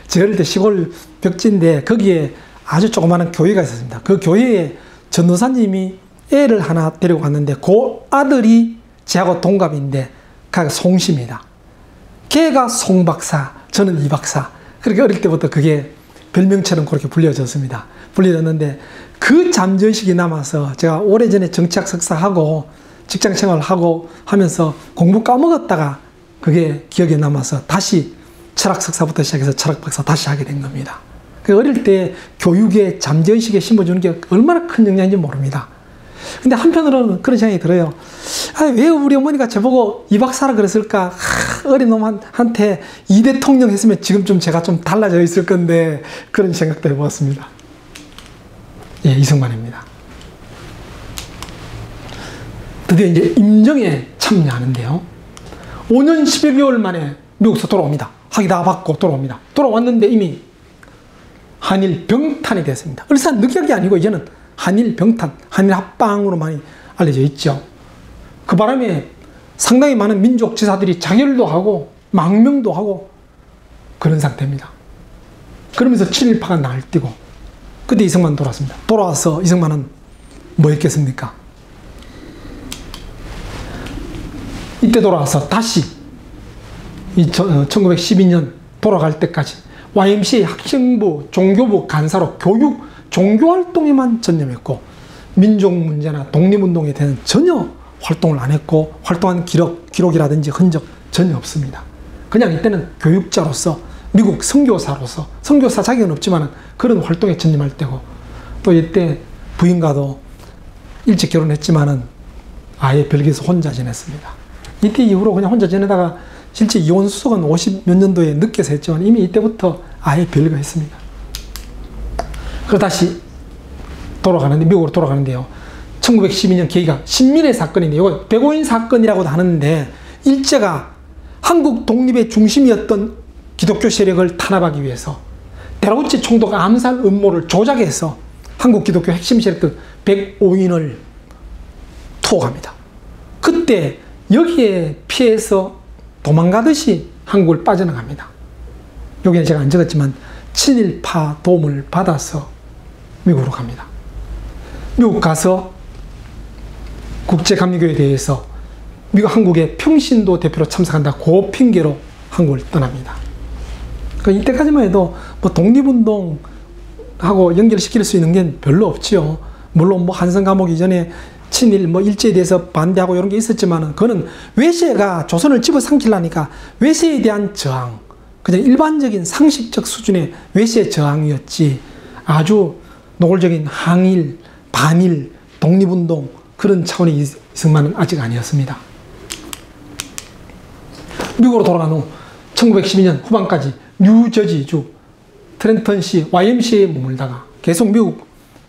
제 어릴 때 시골 벽지인데 거기에 아주 조그마한 교회가 있었습니다. 그 교회에 전도사님이 애를 하나 데리고 갔는데 그 아들이 제하고 동갑인데 그가 송씨입니다. 걔가 송박사, 저는 이박사. 그렇게 어릴 때부터 그게 별명처럼 그렇게 불려졌습니다. 불려졌는데 그 잠재의식이 남아서 제가 오래전에 정치학 석사하고 직장생활을 하고 하면서 공부 까먹었다가 그게 기억에 남아서 다시 철학 석사부터 시작해서 철학 박사 다시 하게 된 겁니다. 어릴 때 교육에 잠재의식에 심어주는 게 얼마나 큰 영향인지 모릅니다. 근데 한편으로는 그런 생각이 들어요. 왜 우리 어머니가 저보고 이박사라 그랬을까? 어린 놈한테 이 대통령 했으면 지금쯤 제가 좀 달라져 있을 건데 그런 생각도 해보았습니다. 예, 이승만입니다. 드디어 이제 임정에 참여하는데요. 5년 11개월 만에 미국에서 돌아옵니다. 학위 다 받고 돌아옵니다. 돌아왔는데 이미 한일 병탄이 됐습니다. 을산 늑약이 아니고 이제는 한일 병탄, 한일 합방으로 많이 알려져 있죠. 그 바람에 상당히 많은 민족 지사들이 자결도 하고 망명도 하고 그런 상태입니다. 그러면서 친일파가 날뛰고 그때 이승만 돌아왔습니다. 돌아와서 이승만은 뭐 했겠습니까? 이때 돌아와서 다시 1912년 돌아갈 때까지 YMCA 학생부, 종교부 간사로 교육, 종교활동에만 전념했고 민족 문제나 독립운동에 대한 전혀 활동을 안 했고 활동한 기록이라든지 흔적 전혀 없습니다. 그냥 이때는 교육자로서 미국 선교사로서 선교사 자격은 없지만 그런 활동에 전념할 때고 또 이때 부인과도 일찍 결혼했지만은 아예 별개에서 혼자 지냈습니다. 이때 이후로 그냥 혼자 지내다가 실제 이혼 수속은 50몇 년도에 늦게서 했지만 이미 이때부터 아예 별거했습니다. 그리고 다시 미국으로 돌아가는데요. 1912년 계기가 신민의 사건인데 이거 백오인 사건이라고도 하는데 일제가 한국 독립의 중심이었던 기독교 세력을 탄압하기 위해서 데라우치 총독 암살 음모를 조작해서 한국 기독교 핵심 세력들 105인을 투옥합니다. 그때 여기에 피해서 도망가듯이 한국을 빠져나갑니다. 여기는 제가 안 적었지만 친일파 도움을 받아서 미국으로 갑니다. 미국 가서 국제감리교회에 대해서 한국의 평신도 대표로 참석한다. 그 핑계로 한국을 떠납니다. 그러니까 이때까지만 해도 뭐 독립운동하고 연결시킬 수 있는 게 별로 없지요. 물론 뭐 한성 감옥 이전에 친일 일제에 대해서 반대하고 이런 게 있었지만은 그거는 외세가 조선을 집어삼키려니까 외세에 대한 저항, 그냥 일반적인 상식적 수준의 외세 저항이었지 아주 노골적인 항일, 반일, 독립운동 그런 차원의 이승만은 아직 아니었습니다. 미국으로 돌아간 후 1912년 후반까지 뉴저지주 트렌턴시 YMCA에 머물다가 계속 미국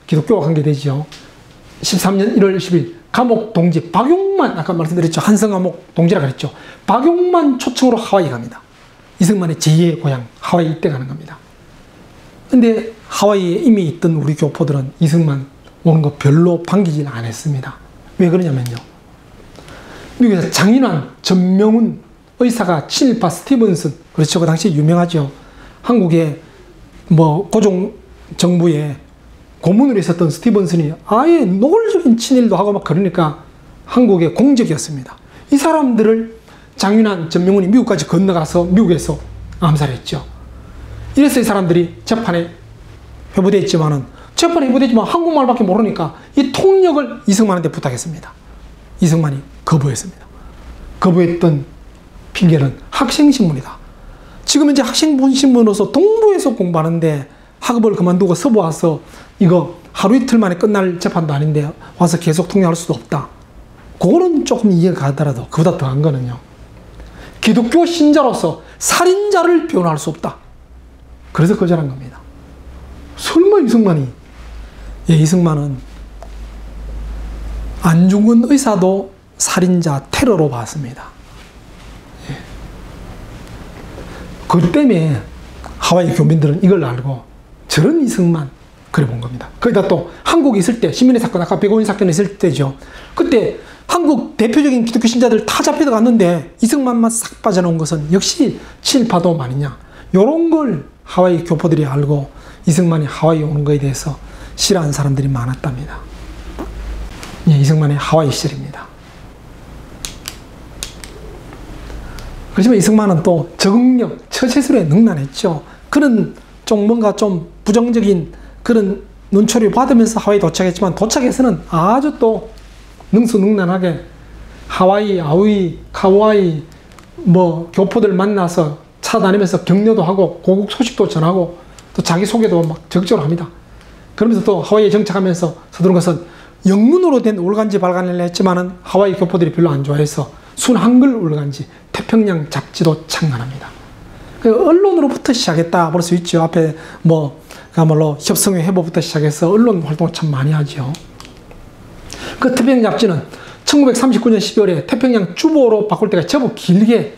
기독교와 관계되죠. 13년 1월 10일 감옥 동지 박용만, 아까 말씀드렸죠. 한성 감옥 동지라 그랬죠. 박용만 초청으로 하와이 갑니다. 이승만의 제2의 고향 하와이 이때 가는 겁니다. 근데 하와이에 이미 있던 우리 교포들은 이승만 오는 거 별로 반기질 않았습니다. 왜 그러냐면요. 미국에서 장인환, 전명훈 의사가 친일파 스티븐슨, 그렇죠. 그 당시 유명하죠. 한국의 고종 정부에 고문으로 있었던 스티븐슨이 아예 노골적인 친일도 하고 막 그러니까 한국의 공적이었습니다. 이 사람들을 장윤환, 전명훈이 미국까지 건너가서 미국에서 암살했죠. 이래서 이 사람들이 재판에 회부됐지만 한국말밖에 모르니까 이 통역을 이승만한테 부탁했습니다. 이승만이 거부했습니다. 거부했던 핑계는 학생신문이다. 지금 이제 학생신문으로서 동부에서 공부하는데 학업을 그만두고 서부 와서 이거 하루 이틀 만에 끝날 재판도 아닌데 와서 계속 통역할 수도 없다. 그거는 조금 이해가 가더라도 그보다 더한 거는요. 기독교 신자로서 살인자를 변호할 수 없다. 그래서 거절한 겁니다. 설마 이승만이? 예, 이승만은 안중근 의사도 살인자 테러로 봤습니다. 예. 그 때문에 하와이 교민들은 이걸 알고 저런 이승만 그래 본 겁니다. 거기다 또 한국에 있을 때 시민의 사건, 아까 백오인 사건이 있을 때죠. 그때 한국 대표적인 기독교 신자들 다 잡혀갔는데 이승만만 싹 빠져나온 것은 역시 친일파도 아니냐. 이런 걸 하와이 교포들이 알고 이승만이 하와이 오는 것에 대해서 싫어하는 사람들이 많았답니다. 예, 이승만의 하와이 시절입니다. 그렇지만 이승만은 또 적응력, 처세술에 능란했죠. 그는 좀 뭔가 좀 부정적인 그런 눈초리 받으면서 하와이 도착했지만 도착해서는 아주 또 능수능란하게 하와이, 아우이, 카와이 뭐 교포들 만나서 찾아다니면서 격려도 하고 고국 소식도 전하고 또 자기 소개도 막 적극적으로 합니다. 그러면서 또 하와이에 정착하면서 서두른 것은 영문으로 된 올간지 발간을 했지만은 하와이 교포들이 별로 안 좋아해서 순한글 올간지 태평양 잡지도 창간합니다. 언론으로부터 시작했다 볼 수 있죠. 앞에 뭐 그야말로 협성회 해보부터 시작해서 언론 활동을 참 많이 하죠. 그 태평양 잡지는 1939년 12월에 태평양 주보로 바꿀 때가 제법 길게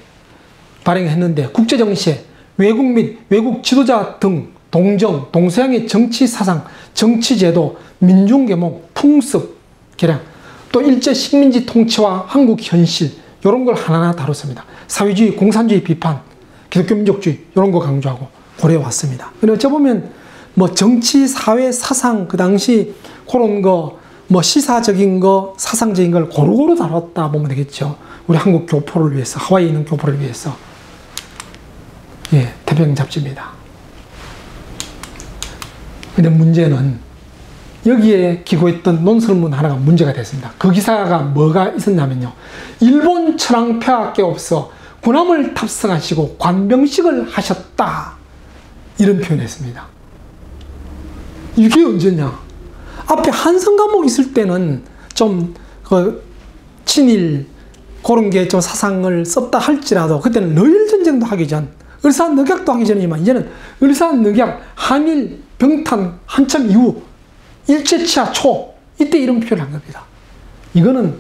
발행했는데 국제정세, 외국 및 외국 지도자 등 동정, 동서양의 정치 사상, 정치제도, 민중계몽, 풍습, 개량, 또 일제 식민지 통치와 한국 현실 이런 걸 하나하나 다뤘습니다. 사회주의, 공산주의 비판, 기독교 민족주의 이런 거 강조하고 고려해왔습니다. 근데 어쩌보면 뭐 정치, 사회, 사상 그 당시 그런 거 뭐 시사적인 거, 사상적인 걸 고루고루 다뤘다 보면 되겠죠. 우리 한국 교포를 위해서, 하와이에 있는 교포를 위해서. 예, 태평양 잡지입니다. 근데 문제는 여기에 기고했던 논설문 하나가 문제가 됐습니다. 그 기사가 뭐가 있었냐면요. 일본 천황폐하께 없어 군함을 탑승하시고 관병식을 하셨다. 이런 표현을 했습니다. 이게 언제냐? 앞에 한성 과목 있을 때는 좀 친일 그런 게 좀 사상을 썼다 할지라도 그때는 러일 전쟁도 하기 전, 을사늑약도 하기 전이지만 이제는 을사늑약, 한일 병탄 한참 이후 일제치하 초 이때 이런 표현을 한 겁니다. 이거는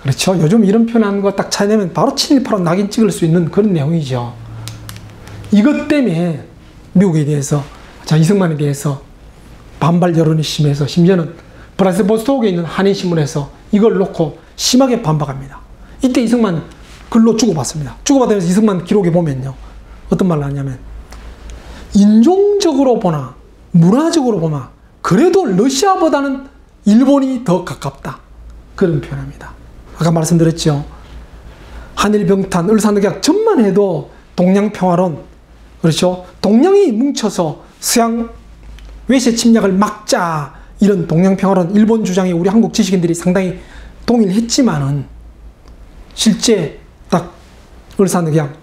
그렇죠. 요즘 이런 표현하는 거 딱 찾아내면 바로 친일파로 낙인 찍을 수 있는 그런 내용이죠. 이것 때문에 미국에 대해서, 자, 이승만에 대해서 반발 여론이 심해서 심지어는 브라슬보스토크에 있는 한인신문에서 이걸 놓고 심하게 반박합니다. 이때 이승만 글로 주고받습니다. 주고받으면서 이승만 기록에 보면요. 어떤 말을 하냐면 인종적으로 보나 문화적으로 보나 그래도 러시아보다는 일본이 더 가깝다. 그런 표현합니다. 아까 말씀드렸죠. 한일병탄, 을사늑약 전만 해도 동양평화론, 그렇죠? 동양이 뭉쳐서 서양 외세 침략을 막자 이런 동양평화론 일본 주장에 우리 한국 지식인들이 상당히 동일했지만은 실제 딱 을사늑약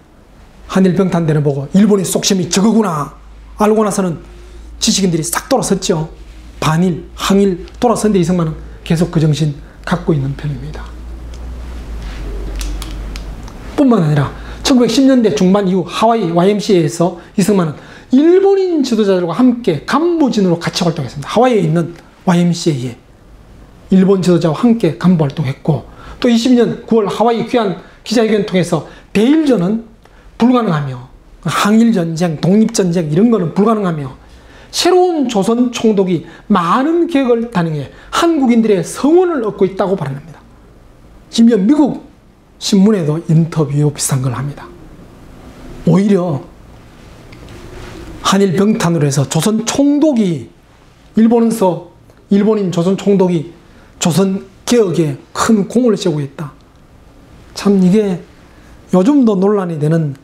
한일병탄대를 보고 일본의 속셈이 저거구나 알고 나서는 지식인들이 싹 돌아섰죠. 반일, 항일 돌아섰는데 이승만은 계속 그 정신 갖고 있는 편입니다. 뿐만 아니라 1910년대 중반 이후 하와이 YMCA에서 이승만은 일본인 지도자들과 함께 간부진으로 같이 활동했습니다. 하와이에 있는 YMCA에 일본 지도자와 함께 간부 활동했고 또 20년 9월 하와이 귀환 기자회견 통해서 대일전은 불가능하며 항일전쟁, 독립전쟁 이런 거는 불가능하며 새로운 조선 총독이 많은 계획을 단행해 한국인들의 성원을 얻고 있다고 발언합니다. 심지어 미국 신문에도 인터뷰 비슷한 걸 합니다. 오히려 한일 병탄으로 해서 조선 총독이 일본인 조선 총독이 조선 개혁에 큰 공을 세우고 있다. 참 이게 요즘도 논란이 되는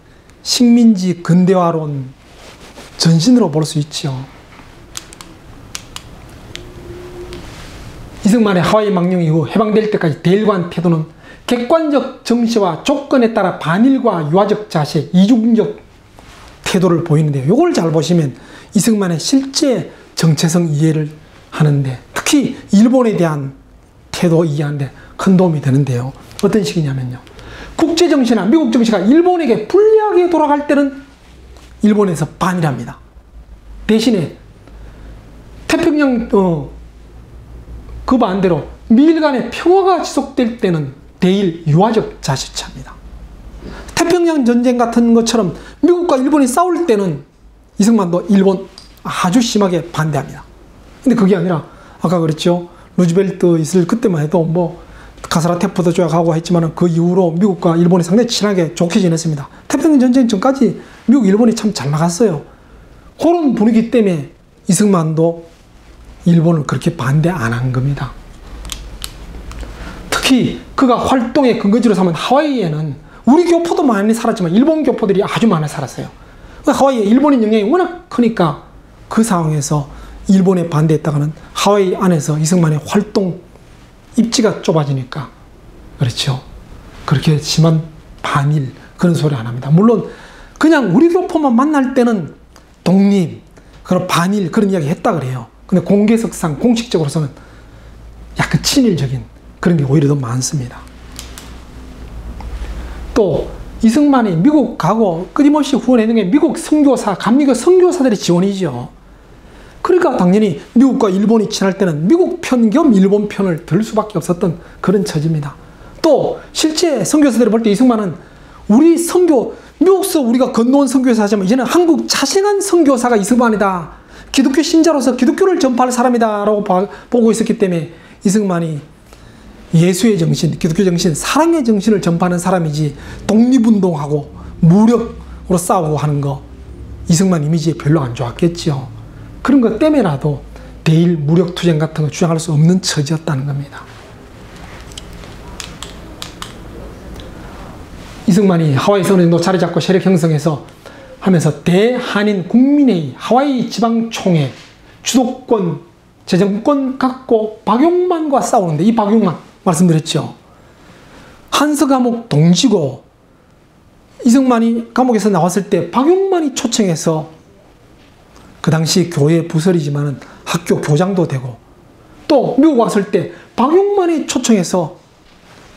식민지 근대화론 전신으로 볼 수 있죠. 이승만의 하와이 망령 이후 해방될 때까지 대일관 태도는 객관적 정시와 조건에 따라 반일과 유화적 자세, 이중적 태도를 보이는데요. 이걸 잘 보시면 이승만의 실제 정체성 이해를 하는데, 특히 일본에 대한 태도 이해하는데 큰 도움이 되는데요. 어떤 식이냐면요. 국제정시나 미국 정시가 일본에게 불리하게 돌아갈 때는 일본에서 반일합니다. 대신에 태평양 그 반대로 미일 간의 평화가 지속될 때는 대일 유화적 자치합니다. 태평양 전쟁 같은 것처럼 미국과 일본이 싸울 때는 이승만도 일본 아주 심하게 반대합니다. 근데 그게 아니라 아까 그랬죠. 루즈벨트 있을 그때만 해도 뭐 가사라테프도 조약하고 했지만 그 이후로 미국과 일본이 상당히 친하게 좋게 지냈습니다. 태평양 전쟁 전까지 미국, 일본이 참 잘 나갔어요. 그런 분위기 때문에 이승만도 일본을 그렇게 반대 안 한 겁니다. 특히 그가 활동의 근거지로 삼은 하와이에는 우리 교포도 많이 살았지만 일본 교포들이 아주 많이 살았어요. 하와이에 일본인 영향이 워낙 크니까 그 상황에서 일본에 반대했다가는 하와이 안에서 이승만의 활동 입지가 좁아지니까, 그렇죠. 그렇게 심한 반일 그런 소리 안 합니다. 물론 그냥 우리 교포만 만날 때는 독립, 그런 반일 그런 이야기 했다 그래요. 근데 공개석상 공식적으로서는 약간 친일적인 그런 게 오히려 더 많습니다. 또 이승만이 미국 가고 끊임없이 후원했는 게 미국 선교사, 감리교 선교사들의 지원이죠. 그러니까 당연히 미국과 일본이 친할 때는 미국 편 겸 일본 편을 들 수밖에 없었던 그런 처지입니다. 또 실제 선교사들이 볼 때 이승만은 우리 선교, 미국서 우리가 건너온 선교사 하지만 이제는 한국 자생한 선교사가 이승만이다. 기독교 신자로서 기독교를 전파할 사람이다 라고 보고 있었기 때문에 이승만이 예수의 정신, 기독교 정신, 사랑의 정신을 전파하는 사람이지 독립운동하고 무력으로 싸우고 하는 거 이승만 이미지에 별로 안 좋았겠죠. 그런 것 때문에라도 대일 무력투쟁 같은 거 주장할 수 없는 처지였다는 겁니다. 이승만이 하와이에서 어느 정도 자리 잡고 세력 형성해서 하면서 대한인 국민회의, 하와이 지방총회, 주도권, 재정권 갖고 박용만과 싸우는데, 이 박용만 말씀드렸죠. 한서 감옥 동지고 이승만이 감옥에서 나왔을 때 박용만이 초청해서 그 당시 교회 부설이지만은 학교 교장도 되고, 또 미국 왔을 때 박용만이 초청해서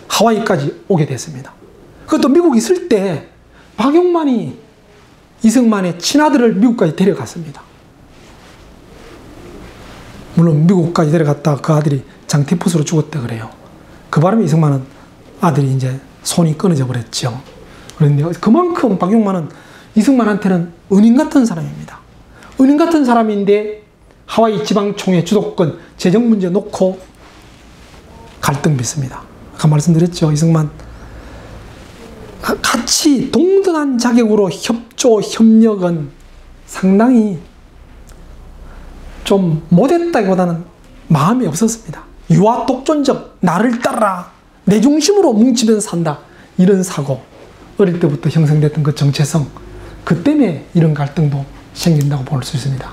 하와이까지 오게 됐습니다. 그것도 미국 있을 때 박용만이 이승만의 친아들을 미국까지 데려갔습니다. 물론 미국까지 데려갔다 그 아들이 장티푸스로 죽었다 그래요. 그 바람에 이승만은 아들이 이제 손이 끊어져 버렸죠. 그런데 그만큼 박용만은 이승만한테는 은인 같은 사람입니다. 은인 같은 사람인데 하와이 지방총회 주도권, 재정 문제 놓고 갈등 빚습니다. 아까 말씀드렸죠. 이승만 같이 동등한 자격으로 협조, 협력은 상당히 좀 못했다기보다는 마음이 없었습니다. 유아 독존적, 나를 따라 내 중심으로 뭉치면서 산다, 이런 사고, 어릴 때부터 형성됐던 그 정체성, 그 때문에 이런 갈등도 생긴다고 볼 수 있습니다.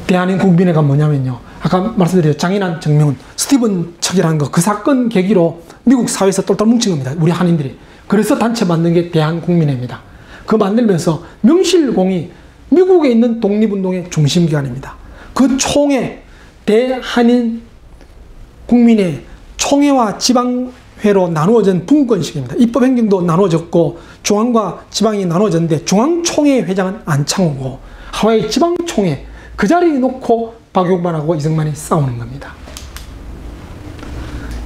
대한인 국민회가 뭐냐면요, 아까 말씀드렸죠. 장인환, 정명훈, 스티븐 척이라는 거, 그 사건 계기로 미국 사회에서 똘똘 뭉친 겁니다. 우리 한인들이. 그래서 단체 만든 게 대한국민회입니다. 그거 만들면서 명실공히 미국에 있는 독립운동의 중심기관입니다. 그 총회, 대한인 국민회, 총회와 지방회로 나누어진 분권식입니다. 입법행정도 나누어졌고 중앙과 지방이 나누어졌는데 중앙총회 회장은 안창호고 하와이 지방총회 그 자리에 놓고 박용만하고 이승만이 싸우는 겁니다.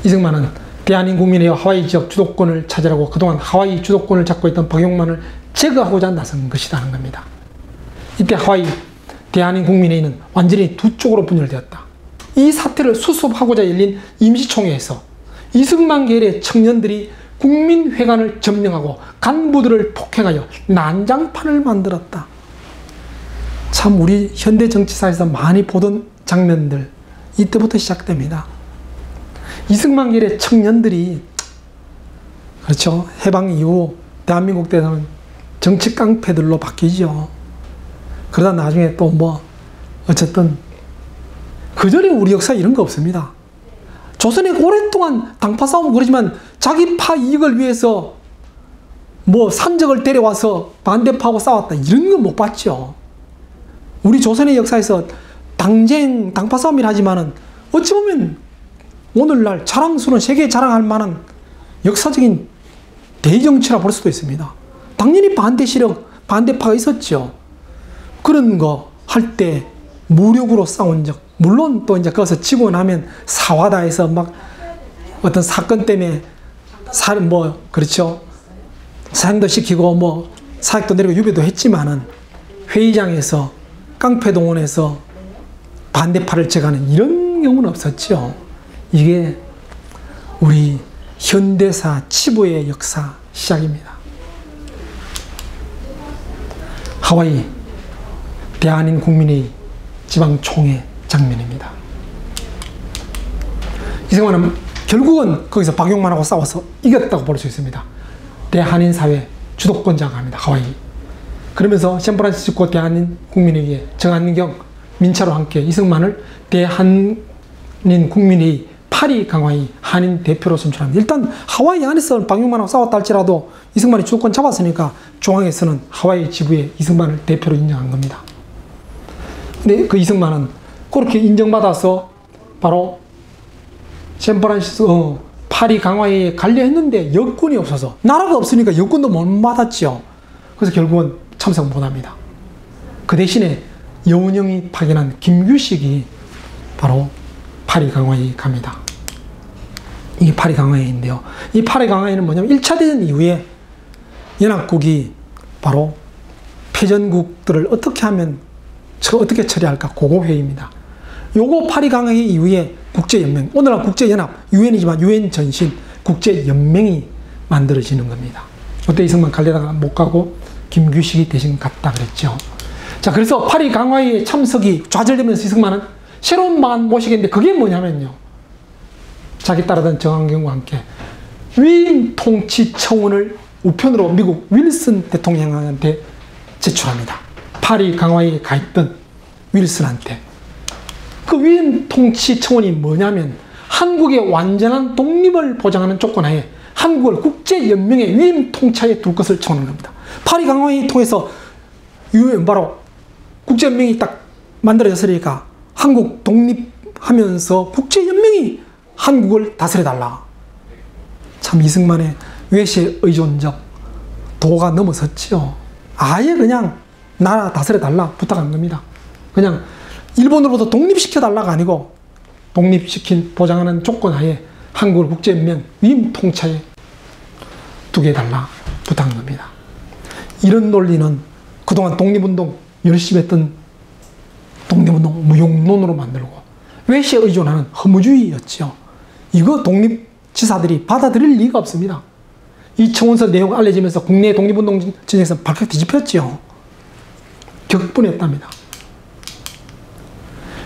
이승만은 대한인 국민회와 하와이 지역 주도권을 차지하고 그동안 하와이 주도권을 잡고 있던 박용만을 제거하고자 나선 것이라는 겁니다. 이때 하와이 대한인 국민회의는 완전히 두 쪽으로 분열되었다. 이 사태를 수습하고자 열린 임시총회에서 이승만 계열의 청년들이 국민회관을 점령하고 간부들을 폭행하여 난장판을 만들었다. 참 우리 현대 정치사에서 많이 보던 장면들, 이때부터 시작됩니다. 이승만 계열의 청년들이, 그렇죠, 해방 이후 대한민국 때는 정치 깡패들로 바뀌죠. 그러다 나중에 또 뭐 어쨌든 그전에 우리 역사에 이런 거 없습니다. 조선에 오랫동안 당파 싸움 그러지만 자기 파 이익을 위해서 뭐 산적을 데려와서 반대파하고 싸웠다, 이런 건 못 봤죠. 우리 조선의 역사에서 당파 싸움이라 하지만은 어찌 보면 오늘날 자랑스러운 세계에 자랑할 만한 역사적인 대정치라 볼 수도 있습니다. 당연히 반대 세력, 반대파가 있었죠. 그런 거 할 때 무력으로 싸운 적, 물론 또 이제 거기서 지고 나면 사화다해서 막 어떤 사건 때문에 그렇죠. 사형도 시키고 뭐 사익도 내리고 유배도 했지만은 회의장에서 깡패동원해서 반대파를 제거하는 이런 경우는 없었죠. 이게 우리 현대사 치부의 역사 시작입니다. 하와이 대한인 국민의 지방총회 장면입니다. 이승만은 결국은 거기서 박용만하고 싸워서 이겼다고 볼 수 있습니다. 대한인 사회 주도권자가 합니다. 하와이. 그러면서 샌프란시스코 대한인 국민회의에 정한경, 민차로 함께 이승만을 대한인 국민회의 파리 강화의 한인 대표로 선출합니다. 일단 하와이 안에서 박용만하고 싸웠다 할지라도 이승만이 주도권 잡았으니까 중앙에서는 하와이 지부에 이승만을 대표로 인정한 겁니다. 근데 그 이승만은 그렇게 인정받아서 바로 샌프란시스코 파리 강화회에 가려 했는데 여권이 없어서, 나라가 없으니까 여권도 못 받았죠. 그래서 결국은 참석 못합니다. 그 대신에 여운형이 파견한 김규식이 바로 파리 강화회에 갑니다. 이게 파리 강화회인데요. 이 파리 강화회는 뭐냐면 1차 대전 이후에 연합국이 바로 패전국들을 어떻게 하면 어떻게 처리할까, 그거 회의입니다. 요거 파리 강화회 이후에 국제연맹, 오늘날 국제연합, 유엔이지만 유엔 전신 국제연맹이 만들어지는 겁니다. 그때 이승만 갈려다가 못 가고 김규식이 대신 갔다 그랬죠. 자, 그래서 파리 강화회에 참석이 좌절되면서 이승만은 새로운 만 모시겠는데 그게 뭐냐면요. 자기 따르던 정한경과 함께 위임 통치 청원을 우편으로 미국 윌슨 대통령한테 제출합니다. 파리 강화회에 가 있던 윌슨한테. 그 위임 통치 청원이 뭐냐면 한국의 완전한 독립을 보장하는 조건하에 한국을 국제연맹의 위임 통치하에 둘 것을 청하는 겁니다. 파리 강화회를 통해서 바로 국제연맹이 딱 만들어졌으니까 한국 독립하면서 국제연맹이 한국을 다스려달라. 참 이승만의 외세 의존적 도가 넘어섰죠. 아예 그냥 나라 다스려달라 부탁한 겁니다. 그냥 일본으로부터 독립시켜달라가 아니고 독립시킨 보장하는 조건하에 한국을 국제연맹 위임 통치하에 두게 해달라 부탁한 겁니다. 이런 논리는 그동안 독립운동 열심히 했던 독립운동 무용론으로 만들고 외세에 의존하는 허무주의였죠. 이거 독립지사들이 받아들일 리가 없습니다. 이 청원서 내용 알려지면서 국내 독립운동 진영에서 발칵 뒤집혔죠. 격분했답니다.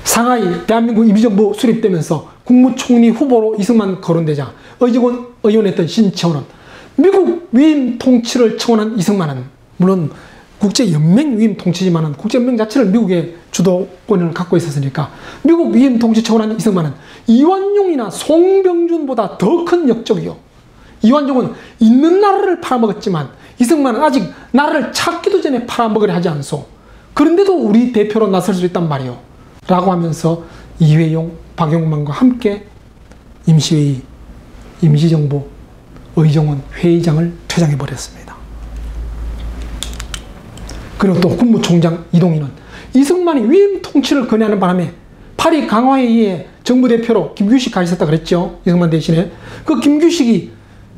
상하이 대한민국 임시정부 수립되면서 국무총리 후보로 이승만 거론되자 의원했던 신채원은 미국 위임 통치를 청원한 이승만은 물론 국제연맹 위임 통치지만 국제연맹 자체를 미국의 주도권을 갖고 있었으니까 미국 위임 통치 청원한 이승만은 이완용이나 송병준보다 더 큰 역적이요. 이완용은 있는 나라를 팔아먹었지만 이승만은 아직 나라를 찾기도 전에 팔아먹으려 하지 않소. 그런데도 우리 대표로 나설 수 있단 말이오. 라고 하면서 이회용, 박용만과 함께 임시회의, 임시정부, 의정원 회의장을 퇴장해버렸습니다. 그리고 또 국무총장 이동희는 이승만이 위임 통치를 건의하는 바람에 파리 강화회의에 정부 대표로 김규식 가 있었다 그랬죠. 이승만 대신에. 그 김규식이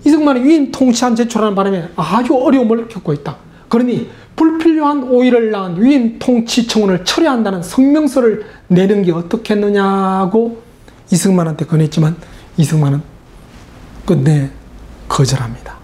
이승만이 위임 통치안 제출하는 바람에 아주 어려움을 겪고 있다. 그러니 불필요한 오해를 낳은 위임 통치 청원을 철회한다는 성명서를 내는 게 어떻겠느냐고 이승만한테 건의했지만 이승만은 끝내 거절합니다.